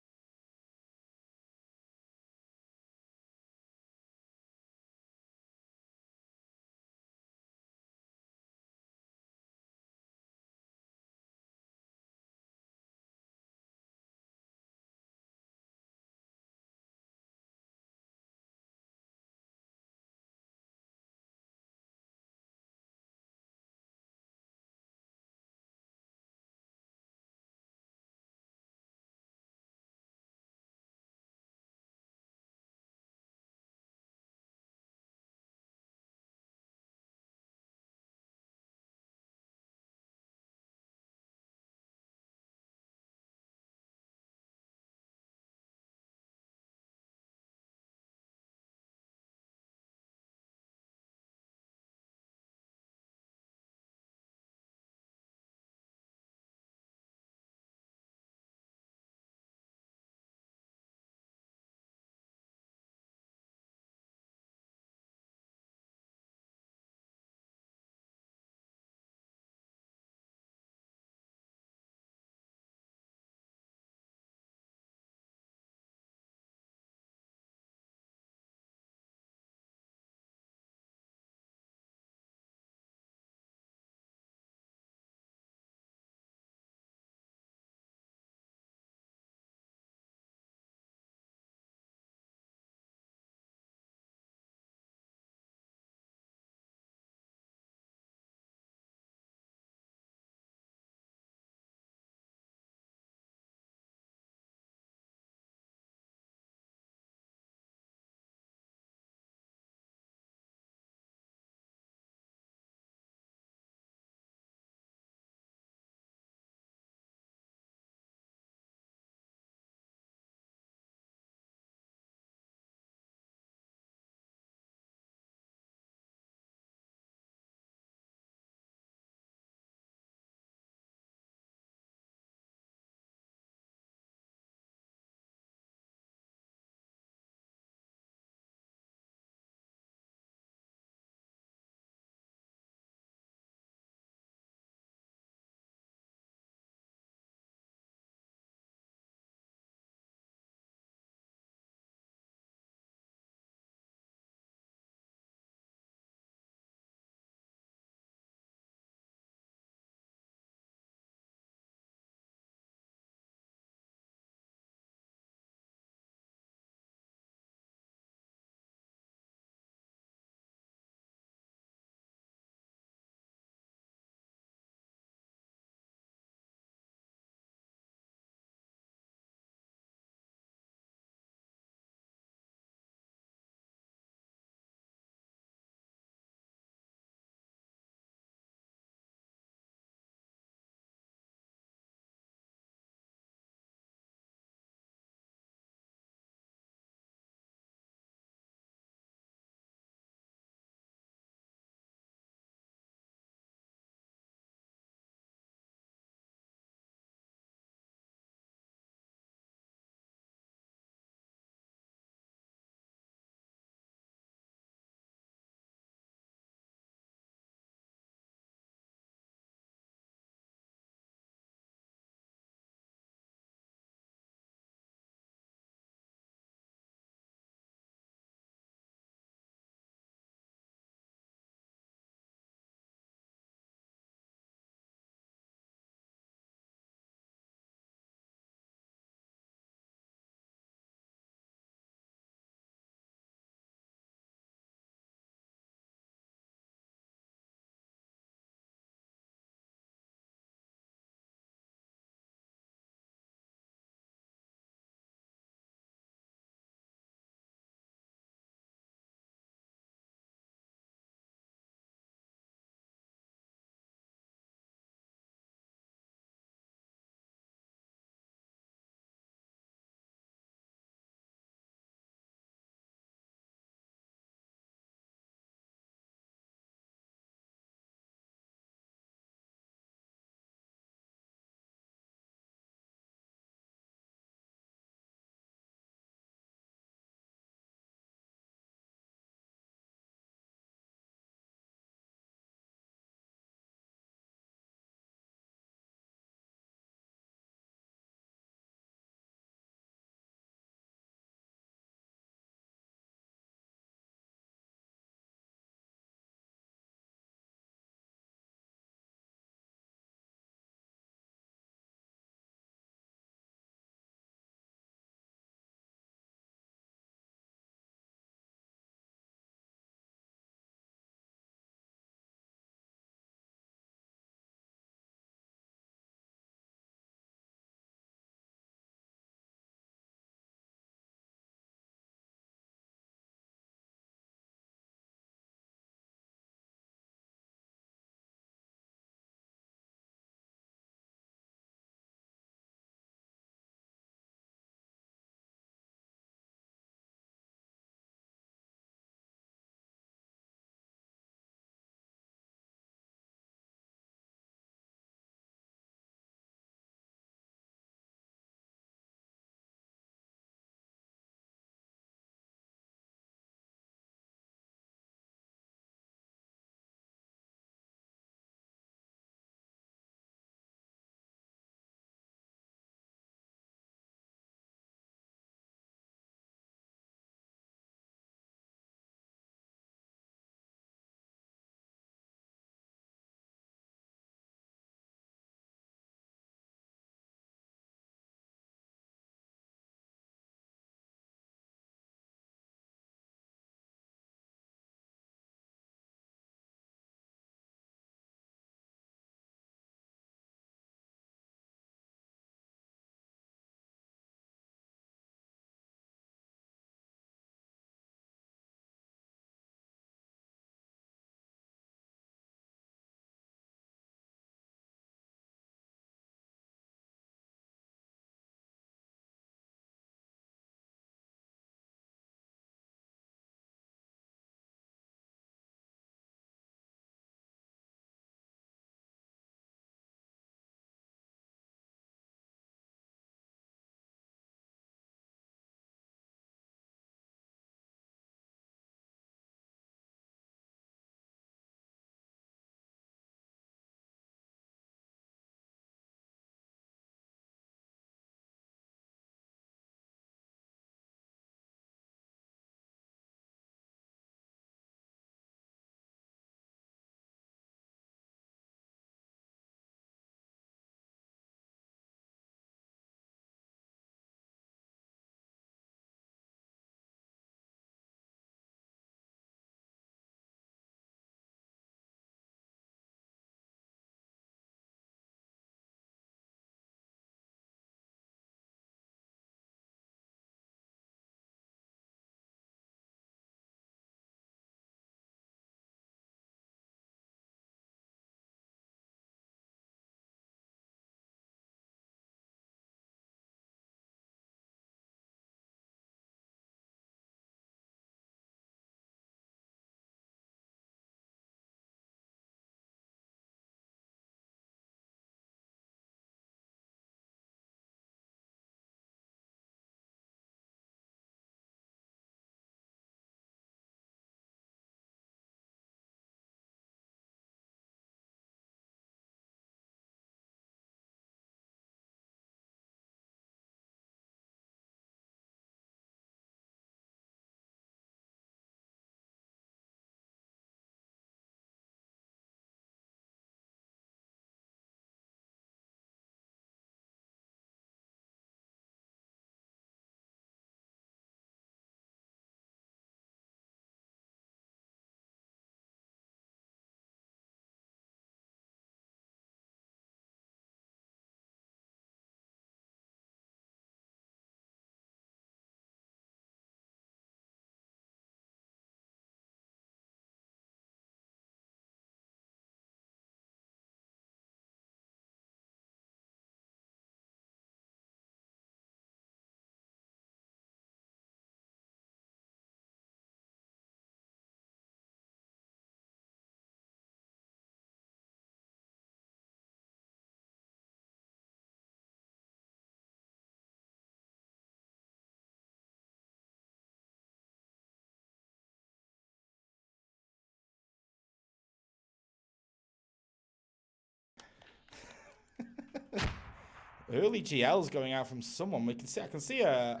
Early GLs going out from someone. I can see a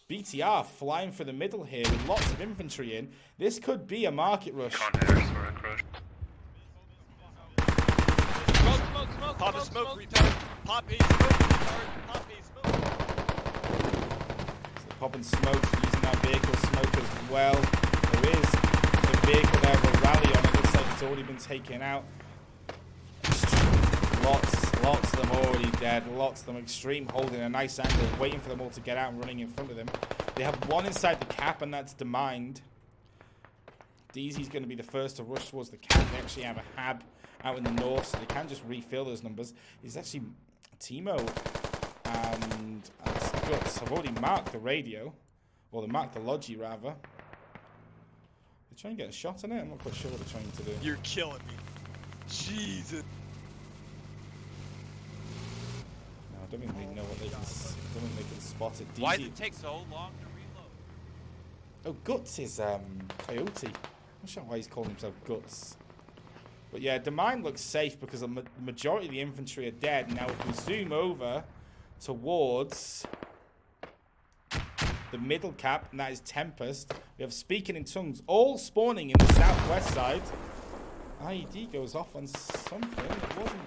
BTR flying for the middle here with lots of infantry in. This could be a market rush. Can't hit her, sort of crush. Smoke. Pop a smoke, retard. Pop a smoke, retard. Pop a smoke. So popping smokes, using that vehicle smoke as well. There is a vehicle there with a rally on it. Looks like it's already been taken out. Lots of them already dead. Lots of them extreme, holding a nice angle, waiting for them all to get out and running in front of them. They have one inside the cap, and that's Demind. DZ's going to be the first to rush towards the cap. They actually have a hab out in the north, so they can just refill those numbers. It's actually Timo and Guts have already marked the radio. Well, they marked the Logi, rather. They're trying to get a shot on it? I'm not quite sure what they're trying to do. You're killing me. Jesus. No, I don't think they know what they can, I don't think they can spot it. DZ. Why does it take so long to reload? Oh, Guts is Coyote. I'm not sure why he's calling himself Guts. But yeah, Demind looks safe because the majority of the infantry are dead. Now, if we zoom over towards the middle cap, and that is Tempest, we have Speaking in Tongues all spawning in the southwest side. IED goes off on something. It wasn't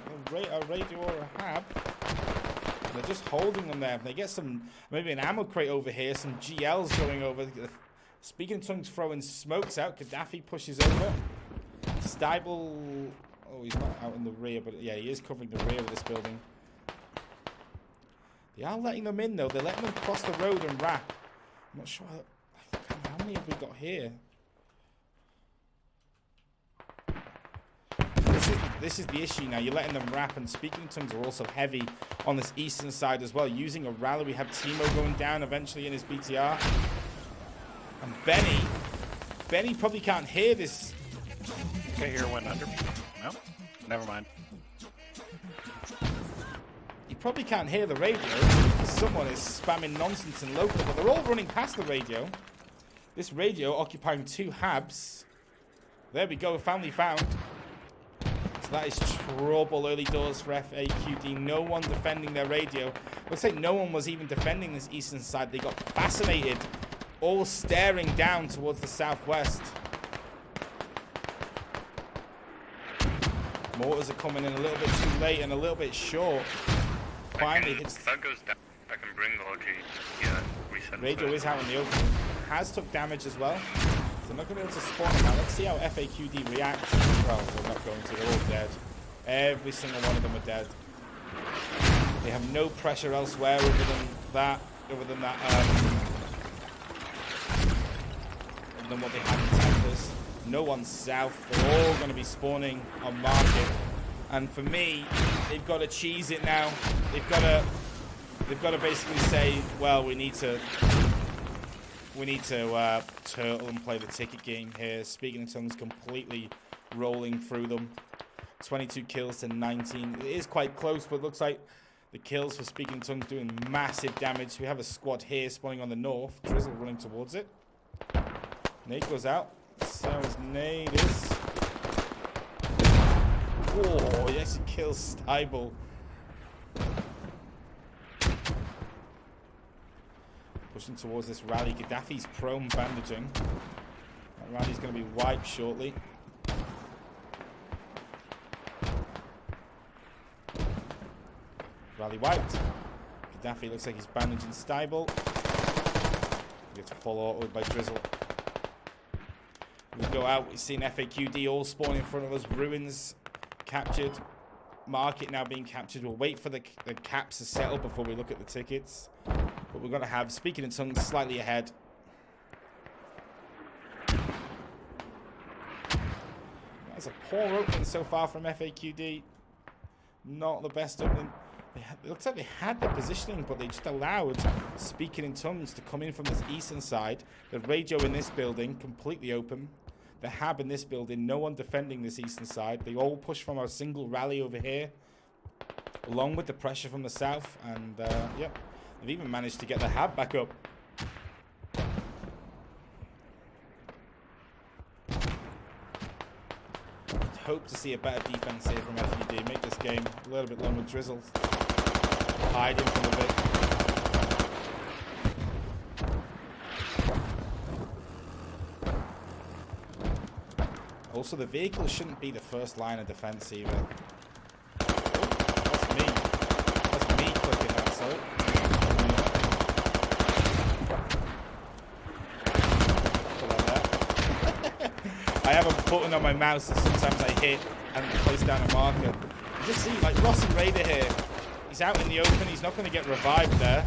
a radio or a hab. They're just holding them there. If they get some, maybe an ammo crate over here, some GLs going over. Speaking in Tongues throwing smokes out. Gaddafi pushes over. Steibel, oh, he's not out in the rear, but yeah, he is covering the rear of this building. They are letting them in, though. They're letting them cross the road and wrap. I'm not sure how many have we got here. This is the issue now. You're letting them wrap, and Speaking in Tongues are also heavy on this eastern side as well. Using a rally, we have Timo going down eventually in his BTR. And Benny probably can't hear this. Okay, here went under. No, never mind. You probably can't hear the radio. Someone is spamming nonsense in local, but they're all running past the radio. This radio occupying 2 habs. There we go, family found. So that is trouble early doors for FAKKED. No one defending their radio. Looks like no one was even defending this eastern side. They got fascinated, all staring down towards the southwest. Mortars are coming in a little bit too late and a little bit short. Finally hits. That goes down. I can bring the Logi. Yeah, reset. Radio is out in the open. Has took damage as well. So they're not going to be able to spawn him now. Let's see how FAKKED react. Well, they're not going to. They're all dead. Every single one of them are dead. They have no pressure elsewhere other than that. Other than what they have in Tempest. No one south. They're all going to be spawning on market. And for me, they've got to cheese it now. They've got to basically say, well, we need to turtle and play the ticket game here. Speaking in Tongues completely rolling through them. 22 kills to 19. It is quite close, but it looks like the kills for Speaking in Tongues doing massive damage. We have a squad here spawning on the north. Drizzle running towards it. Nade goes out. So his nade is. Oh, yes, he kills Steibel. Pushing towards this rally. Gaddafi's prone bandaging. That rally's going to be wiped shortly. Rally wiped. Gaddafi looks like he's bandaging Steibel. He gets full autoed by Drizzle. We go out, we've seen FAKKED all spawn in front of us. Ruins captured. Market now being captured. We'll wait for the caps to settle before we look at the tickets. But we're going to have Speaking in Tongues slightly ahead. That's a poor opening so far from FAKKED. Not the best opening. It looks like they had the positioning, but they just allowed Speaking in Tongues to come in from this eastern side. The radio in this building, completely open. The hab in this building, no one defending this eastern side. They all push from a single rally over here, along with the pressure from the south. And, yep, they've even managed to get the hab back up. Hope to see a better defense here from FAKKED. Make this game a little bit longer. Drizzle hiding from the vehicle. Also, the vehicle shouldn't be the first line of defense either. Oh, that's me. That's me clicking that, sorry. I have a button on my mouse that sometimes I hit and place down a marker. You just see, like, Ross and Raider here. He's out in the open. He's not going to get revived there.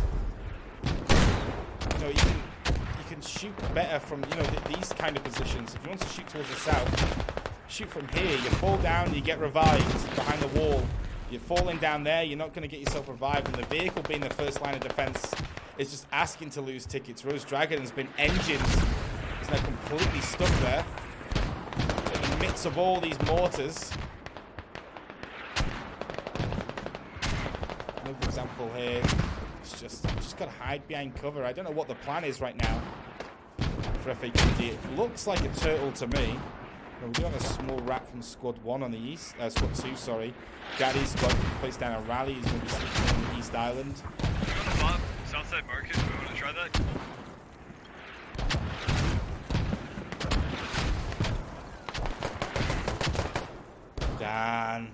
You know, you can shoot better from, you know, these kind of positions. If you want to shoot towards the south, shoot from here. You fall down, you get revived behind the wall. You're falling down there, you're not going to get yourself revived. And the vehicle being the first line of defense is just asking to lose tickets. Rose Dragon has been engined. He's now completely stuck there. In the midst of all these mortars. Another example here. It's just got to hide behind cover. I don't know what the plan is right now for FAKKED. It looks like a turtle to me. No, we do have a small rat from Squad 1 on the east. Squad 2, sorry. Daddy's got placed down a rally. He's going to be sleeping in the East Island. On the bottom, Southside Market. We want to try that. Dan.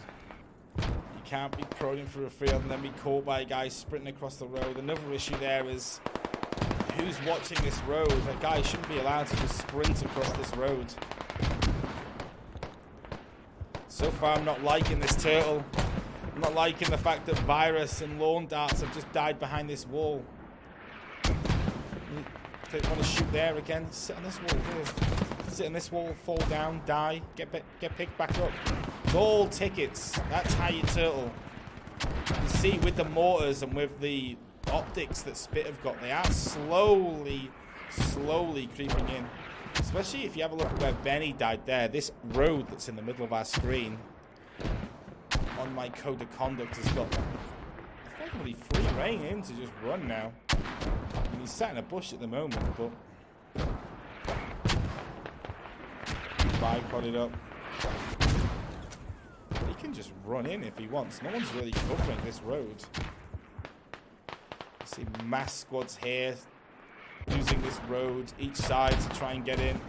You can't be prodding through a field and then be caught by a guy sprinting across the road. Another issue there is who's watching this road. A guy shouldn't be allowed to just sprint across this road. So far, I'm not liking this turtle. I'm not liking the fact that Virus and Lawn Darts have just died behind this wall. If they want to shoot there again, sit on this wall here. Sit on this wall, fall down, die, get picked back up. It's all tickets. That's how you turtle. You see, with the mortars and with the optics that Spit have got, they are slowly creeping in. Especially if you have a look at where Benny died there. This road that's in the middle of our screen on my code of conduct has got effectively free reign in to just run now. I mean, he's sat in a bush at the moment, but bipod up. He can just run in if he wants. No one's really covering this road. You see mass squads here using this road each side to try and get in.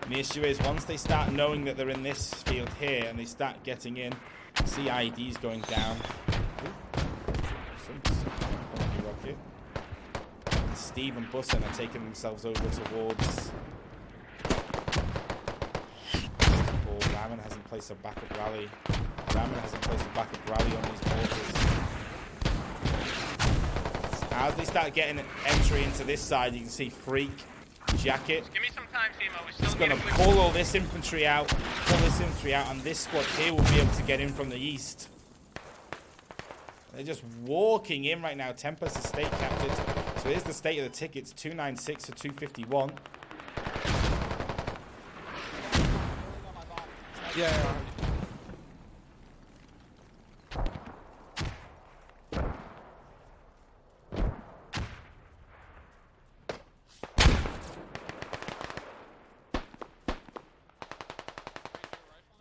And the issue is once they start knowing that they're in this field here and they start getting in, see IDs going down. Funky rocket. And Steve and Bussin are taking themselves over towards. Ramen hasn't placed a backup rally. Ramen hasn't placed a backup rally on these mortars. As they start getting entry into this side, you can see Freak, Jacket. Just give me some time, Timo. We It's still going to pull all this infantry out, and this squad here will be able to get in from the east. They're just walking in right now. Tempest is state captured. So here's the state of the tickets, 296 to 251. Yeah.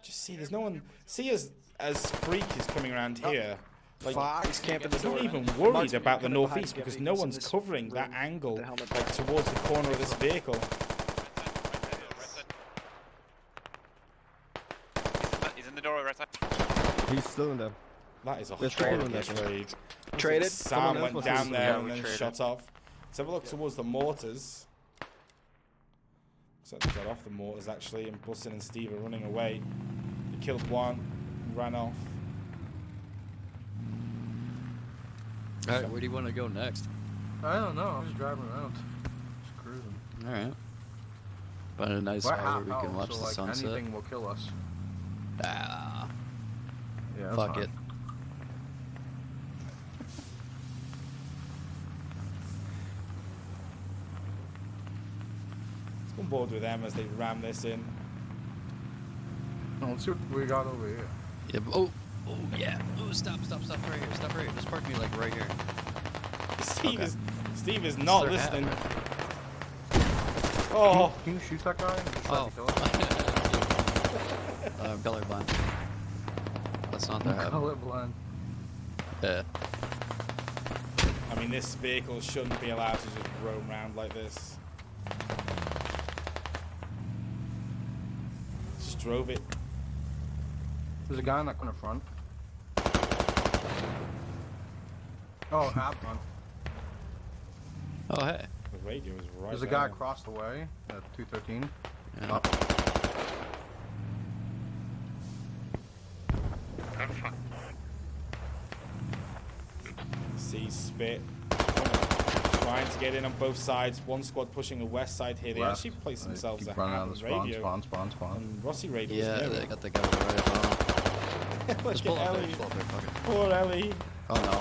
Just see, there's no one. See, as Freak is coming around here, like he's camping the he's door. not even worried about the northeast because no one's covering that angle, like towards the corner of this vehicle. He's in the doorway right side. He's still in there. That is a There's horrible people in there. trade. Traded? Sam went down there Yeah, and we then traded. shot off. Let's have a look towards the mortars. So they got off the mortars actually, and Bussin and Steve are running away. They killed one, ran off. Alright, where do you want to go next? I don't know. I'm just driving around. Just cruising. Alright. Find a nice We're spot half where we can out, watch so the like sunset. anything will kill us. Ah, Yeah, that's fuck fine. it. Let's go on board with them as they ram this in. Let's see what we got over here. Yeah, oh, yeah. Oh, stop right here. Stop right here. Just park me like right here. Steve is not their listening. hat. Oh, Can you shoot that guy? And just try Oh. to kill him? I'm colorblind. That's not I'm their hab. colorblind. Yeah. I mean, this vehicle shouldn't be allowed to just roam around like this. Just drove it. There's a guy in that corner front. Oh, hab front. Oh, hey. The radio is right There's a there. guy across the way at 213. Yeah. Up. Oh fuck. See spit. Trying to get in on both sides. One squad pushing the west side here. They Left. actually placed They themselves keep a running out ham of the radio. spawn. And Rossi radio Yeah, is they got the guy with the right. Look Just at pull up there, Ellie. pull up there, fuck it. Poor Ellie. Oh no.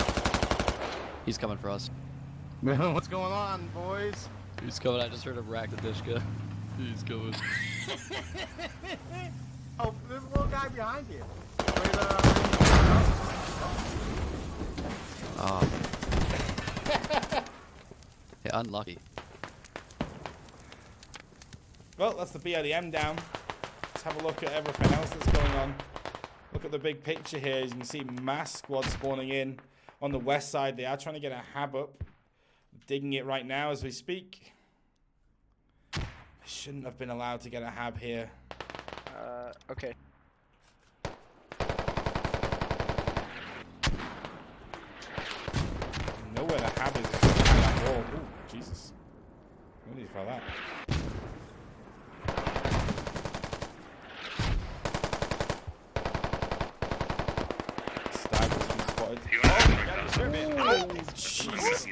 He's coming for us. What's going on, boys? He's coming. I just heard him rack the Dishka. He's coming. Oh, there's a little guy behind you. Oh. Yeah, unlucky. Well, that's the BLM down. Let's have a look at everything else that's going on. Look at the big picture here. As you can see, mass squad spawning in on the west side. They are trying to get a hab up. Digging it right now as we speak. They shouldn't have been allowed to get a hab here. Okay. Know where the hab is. That wall. Ooh, Jesus. Where did you fell that? Stag has been spotted. If you want to Jesus.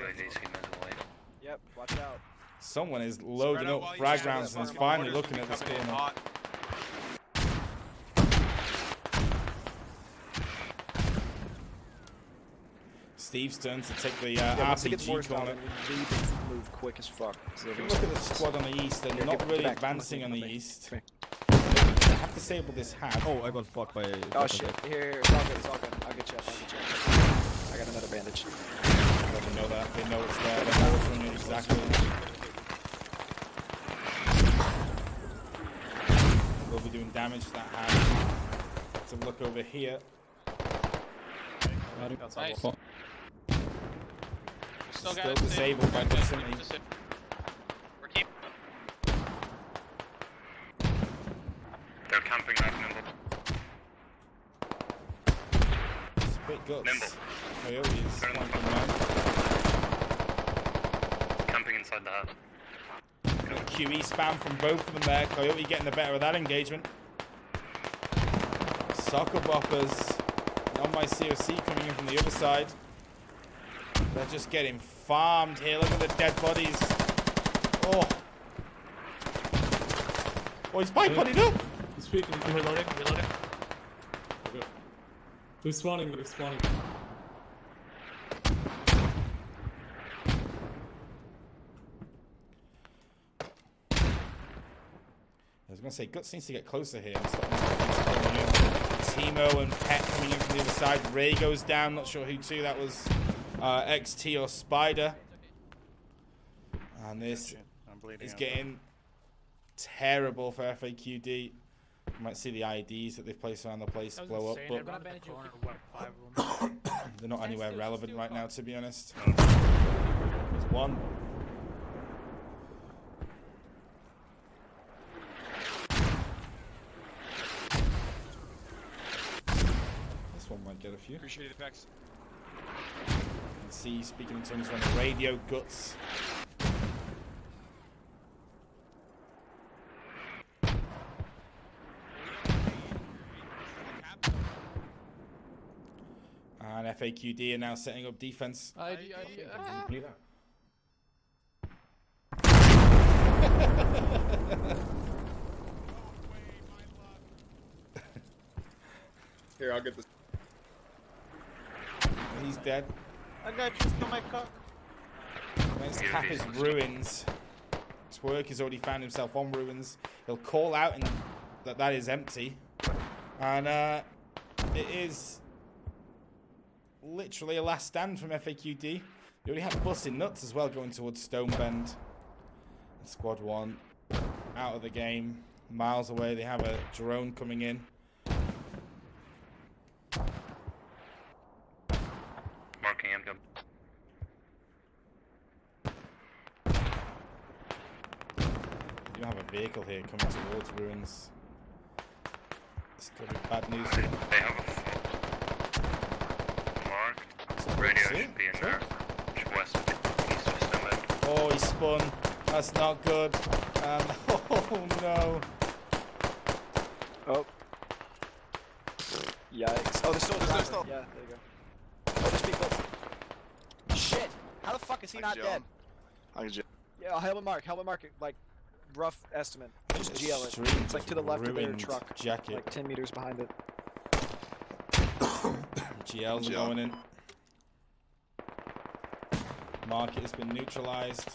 Yep, watch out. Someone is loading up frag rounds and is finally looking at this corner. Steve's turn to take the RPG corner. We need to move quick as fuck. If you look at the squad on the east, they're Here, not get really back, advancing on the come back. east. Come They have to disable this hab. Oh, I got fucked by. Oh shit, here, it's all good, it's all good. I'll get you up, I got another bandage. They know that. They know it's there. They know it's running exactly. We'll be doing damage to that hab. Let's have a look over here. Nice. Still disabled by proximity. We're keep. They're camping right nimble. Spit guts. Nimble. Coyote is Turn them. flanking around. Camping inside the hut. Got QE spam from both of them there. Coyote getting the better of that engagement. Soccer boppers on my COC coming in from the other side. They're just getting farmed here. Look at the dead bodies. Oh. Oh, he's bipoding up. He's speaking. Reloading. Okay. Who's spawning? Who's spawning? I was going to say, Guts needs to get closer here. And stop Timo and Pet coming in from the other side. Ray goes down. Not sure who to. That was XT or Spider. And this is getting terrible for FAKKED. You might see the IDs that they've placed around the place blow up, but they're not anywhere relevant right now, to be honest. There's one. This one might get a few. Appreciate it, Vex. You can see, speaking in terms on the radio, Guts. And FAKKED are now setting up defense. ID. Here, I'll get this. He's dead. I got you, still my cock. Let's tap his ruins. Twerk has already found himself on ruins. He'll call out and that is empty. And it is literally a last stand from FAKKED. They already have busting nuts as well going towards Stonebend. Squad 1 out of the game. Miles away, they have a drone coming in. gonna have a vehicle here coming towards ruins. This could be bad news for them. They have a mark. Radio should be in there. West, east of Stomach. Oh, he spun. That's not good. And oh no. Oh. Yikes. Oh, there's still a driver. Yeah, there you go. Oh, there's people. Shit! How the fuck is he not dead? Yeah, helmet mark, like, rough estimate. Just GL it. It's like to the left of their truck. Jacket. Like 10 meters behind it. GL's going in. Market has been neutralized.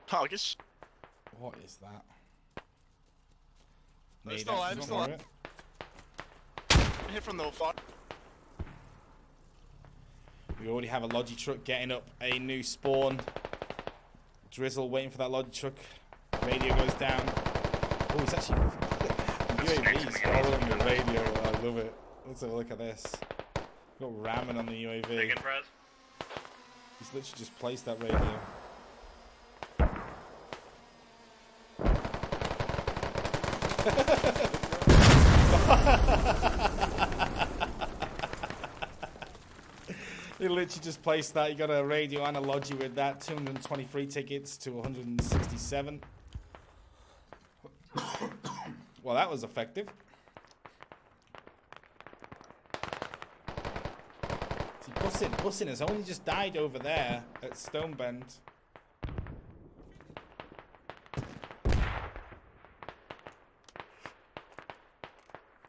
Targets. What is that? I'm still alive. Hit from the far. We already have a Logi truck getting up a new spawn. Drizzle waiting for that Logi truck. Radio goes down. Oh, he's actually UAV's following the radio. I love it. Let's have a look at this. Got ramming on the UAV. He's literally just placed that radio. He literally just placed that. You got a radio and a Logi with that. 223 tickets to 167. Well, that was effective. See, Bussin has only just died over there at Stonebend.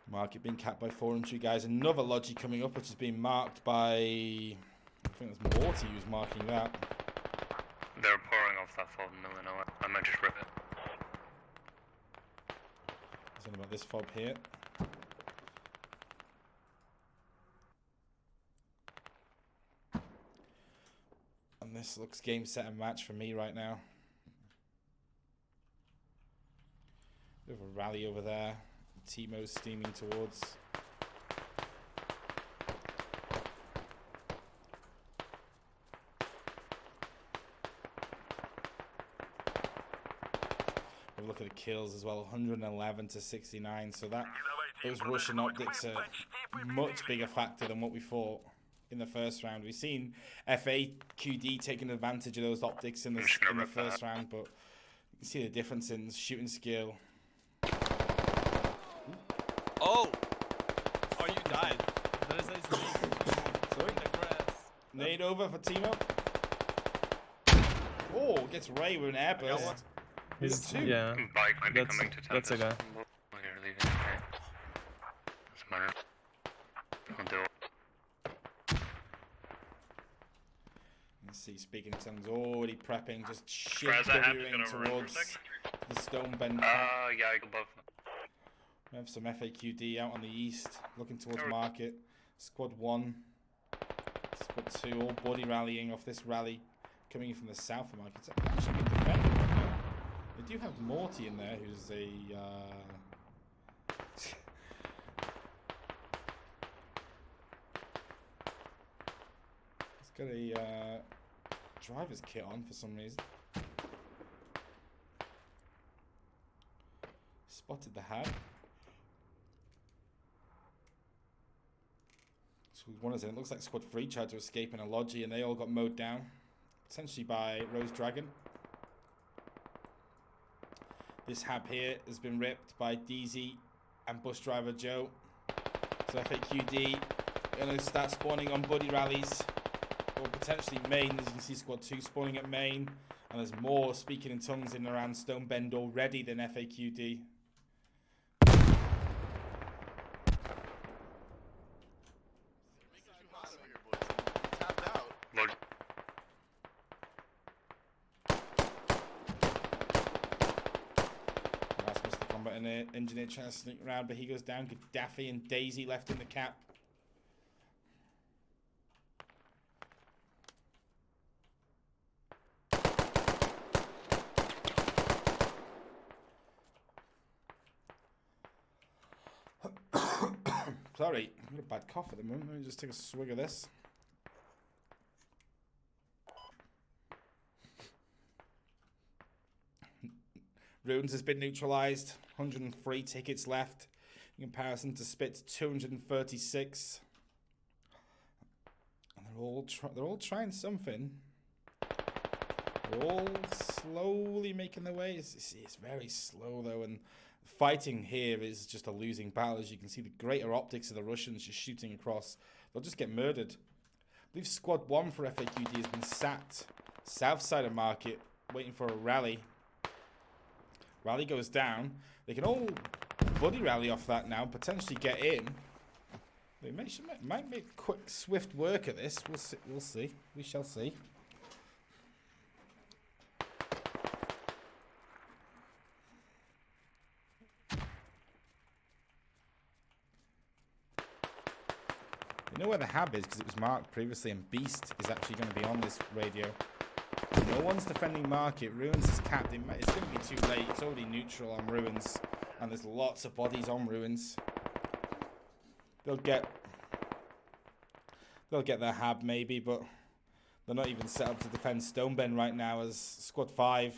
Market being capped by 4 and 2 guys. Another Logi coming up, which is being marked by... I think it was Morty who's marking that. They're pouring off that fob in Illinois. I might just rip it. Something about this fob here. And this looks game, set, and match for me right now. We have a rally over there. Timo's steaming towards. We'll look at the kills as well, 111 to 69. So that those Russian optics are a much bigger factor than what we thought in the first round. We've seen FAKKED taking advantage of those optics in the first round, but you can see the difference in shooting skill. Oh! Oh, you died. That is nice. Sorry? Nade over for Timo. Oh, gets Ray with an air burst. He's two. Yeah. Bike might be coming to That's a guy. We're leaving. Okay. Doesn't matter. I'll do it. Let's see, speaking in tongues, already prepping, just shift-Wing towards the Stonebend. Yeah, I go above. We have some FAKKED out on the east, looking towards market. Squad 1, Squad 2, all body rallying off this rally coming in from the south of market. It's actually been defended right now. They do have Morty in there, who's a... he's got a driver's kit on for some reason. Spotted the hat. One is it? It looks like Squad 3 tried to escape in a Logi and they all got mowed down, potentially by Rose Dragon. This hab here has been ripped by DZ and bus driver Joe. So FAKKED going to start spawning on buddy rallies, or potentially main. As you can see, Squad 2 spawning at main, and there's more speaking in tongues in and around Stonebend already than FAKKED. Engineer trying to sneak around, but he goes down. Gaddafi and Daisy left in the cap. Sorry, I've got a bad cough at the moment. Let me just take a swig of this. Ruins has been neutralized. 103 tickets left. In comparison to Spit's 236. And they're all trying something. They're all slowly making their way. It's very slow though, and fighting here is just a losing battle. As you can see, the greater optics of the Russians just shooting across. They'll just get murdered. I believe Squad 1 for FAQD has been sat south side of Market, waiting for a rally. Rally goes down. They can all buddy rally off that now, potentially get in. They might make quick, swift work of this. We'll see. We shall see. You know where the hab is because it was marked previously, and Beast is actually going to be on this radio. No one's defending Market. Ruins is capped. It's going to be too late. It's already neutral on Ruins, and there's lots of bodies on Ruins. They'll get their hab maybe, but they're not even set up to defend Stoneben right now, as Squad 5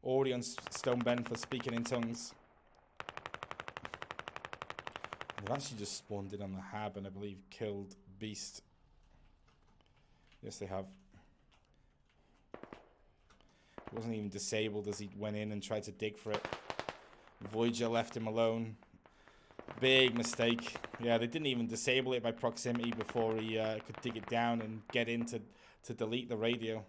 already on Stoneben for speaking in tongues. They've actually just spawned in on the hab and I believe killed Beast. Yes, they have. He wasn't even disabled as he went in and tried to dig for it. Voyager left him alone. Big mistake. Yeah, they didn't even disable it by proximity before he could dig it down and get in to delete the radio.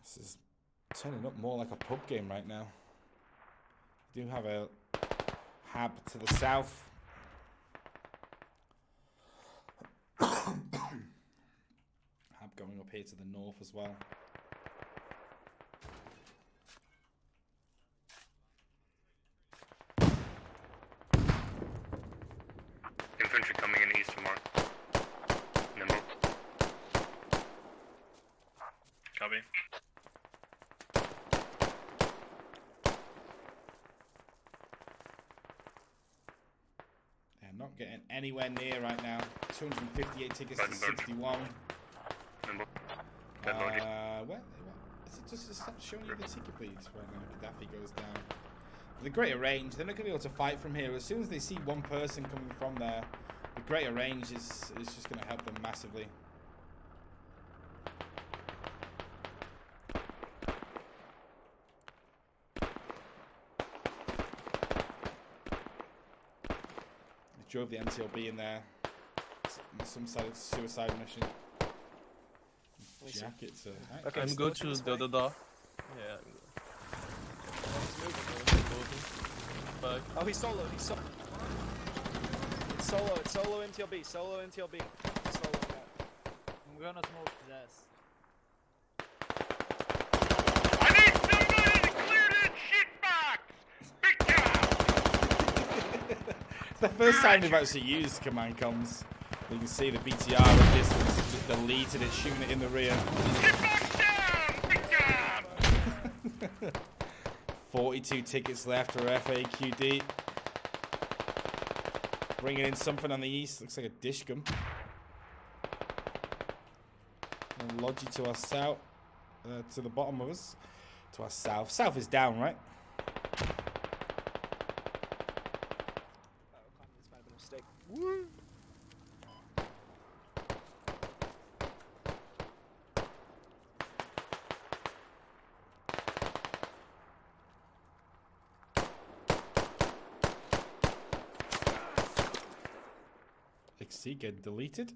This is turning up more like a pub game right now. We do have a hab to the south. Hab going up here to the north as well. Infantry coming in east from Mark. Nimble. Copy. They're not getting anywhere near right now. 258 tickets to 61. Nimble. Where is it? Just stop showing you the ticket bleeds right now. Gaddafi goes down. The greater range, they're not going to be able to fight from here. As soon as they see one person coming from there, the greater range is just going to help them massively. They drove the MTLB in there. Some sort of suicide mission. Jackets. Okay, I'm go to the other door. Yeah. Oh, he's solo. He's solo. It's solo. It's solo MTLB. Solo MTLB. Solo. I'm gonna smoke this. I need somebody to clear that shit box! Big job! It's the first time they've actually used command comms. You can see the BTR at distance just deleted it, shooting it in the rear. Get back down! Big job! 42 tickets left for FAQD. Bringing in something on the east. Looks like a dishcum. And Logi to our south. To the bottom of us. To our south. South is down, right? This might have been a mistake. Woo! XC get deleted.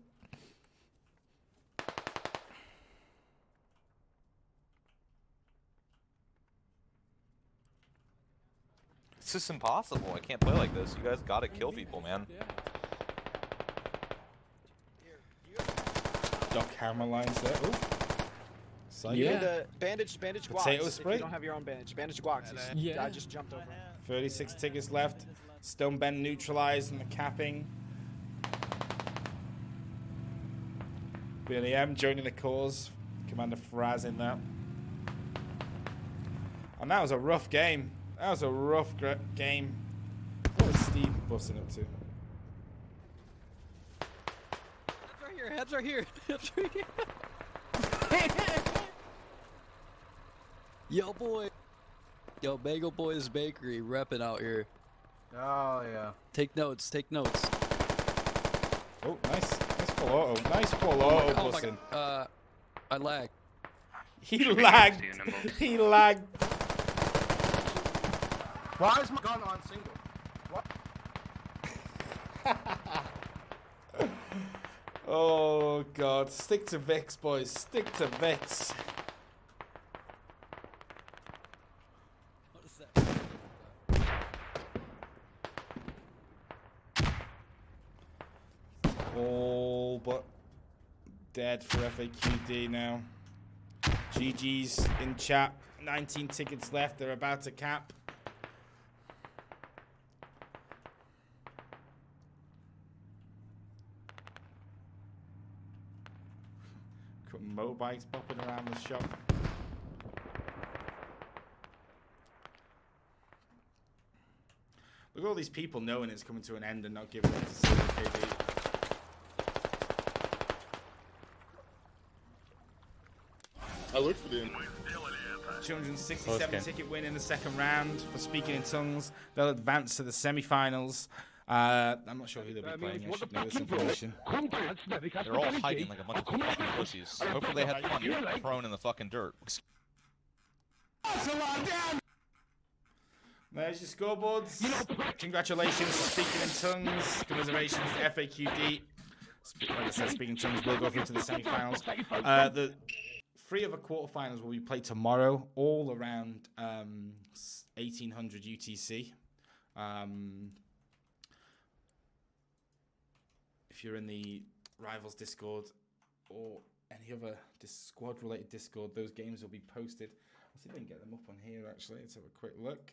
It's just impossible. I can't play like this. You guys gotta kill people, man. Doc hammer lines there. Ooh. Psycho. You need to bandage guacs Potato spray? if you don't have your own bandage. Bandage guacs. Yeah. I just jumped over him. 36 tickets left. Stoneben neutralized in the capping. Billy M joining the cause. Commander Fraz in that. And that was a rough game. That was a rough game. What was Steve busting up to? Habs are here. Habs are here. Yo, boy. Yo, Bagel Boys Bakery repping out here. Oh, yeah. Take notes. Take notes. Oh, nice. Nice full auto. Nice full auto, Oh, my Bussin. God. I lag. He lagged. He lagged. Why is my gun on single? What? Oh, God. Stick to Vix, boys. Stick to Vix. What is that? All but dead for FAQD now. GG's in chat. 19 tickets left. They're about to cap. Motorbikes popping around the shop. Look at all these people knowing it's coming to an end and not giving it to KD. I looked for them. 267 ticket win in the second round for Speaking in Tongues. They'll advance to the semi-finals. I'm not sure who they'll be playing. I should know this information. They're all hiding like a bunch of fucking pussies. Hopefully they had fun prone in the fucking dirt. There's your scoreboards. Congratulations to Speaking in Tongues. Commiserations to FAQD. Like I said, Speaking in Tongues will go through to the semi-finals. The 3 of the quarterfinals will be played tomorrow, all around 1800 UTC. If you're in the Rivals Discord or any other squad-related Discord, those games will be posted. Let's see if I can get them up on here, actually. Let's have a quick look.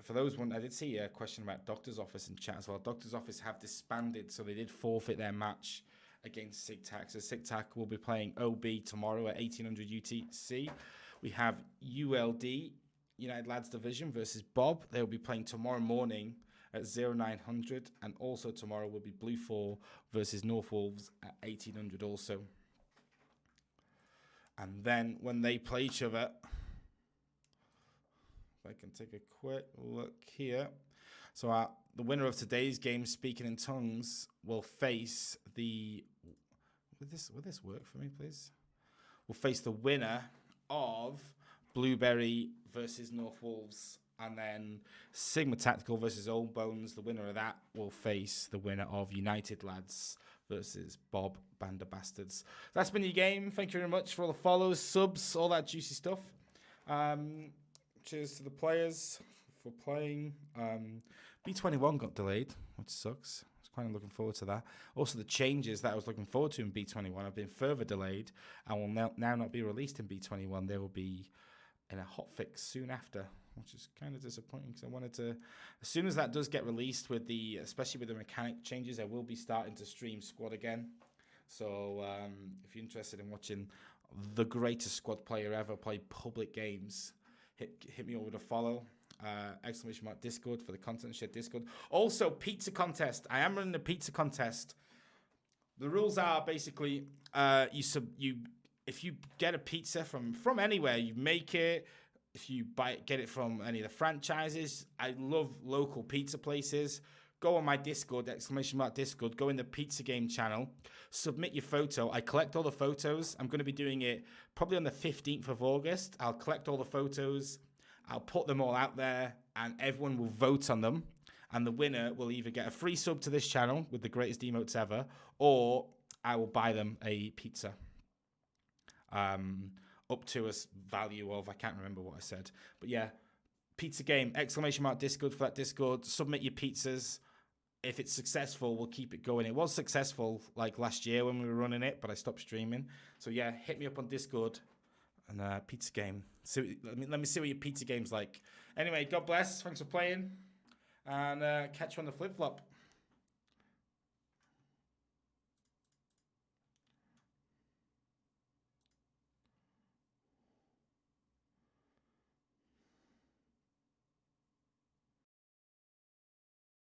For those one, I did see a question about Doctor's Office in chat as well. Doctor's Office have disbanded, so they did forfeit their match against SIGTAC. So SIGTAC will be playing OB tomorrow at 1800 UTC. We have ULD, United Lads Division, versus Bob. They'll be playing tomorrow morning at 0900. And also tomorrow will be Blue 4 versus North Wolves at 1800 also. And then when they play each other, if I can take a quick look here. So the winner of today's game, Speaking in Tongues, will face the... Will this work for me, please? Will face the winner of Blueberry versus North Wolves. And then Sigma Tactical versus Old Bones. The winner of that will face the winner of United Lads versus Bob Banda Bastards. That's been your game. Thank you very much for all the follows, subs, all that juicy stuff. Cheers to the players for playing. B21 got delayed, which sucks. I was quite looking forward to that. Also, the changes that I was looking forward to in B21 have been further delayed and will now not be released in B21. They will be in a hotfix soon after, which is kind of disappointing because I wanted to. As soon as that does get released, especially with the mechanic changes, I will be starting to stream Squad again. So if you're interested in watching the greatest squad player ever play public games, hit me up with a follow. ! Discord for the content share Discord. Also, pizza contest. I am running a pizza contest. The rules are basically if you get a pizza from anywhere, you make it. If you get it from any of the franchises, I love local pizza places. Go on my Discord, ! Discord. Go in the Pizza Game channel. Submit your photo. I collect all the photos. I'm going to be doing it probably on the 15th of August. I'll collect all the photos. I'll put them all out there, and everyone will vote on them. And the winner will either get a free sub to this channel with the greatest emotes ever, or I will buy them a pizza. Up to a value of, I can't remember what I said. But yeah, Pizza Game, ! Discord for that Discord. Submit your pizzas. If it's successful, we'll keep it going. It was successful like last year when we were running it, but I stopped streaming. So yeah, hit me up on Discord and Pizza Game. So let me see what your Pizza Game's like. Anyway, God bless. Thanks for playing. And catch you on the flip-flop.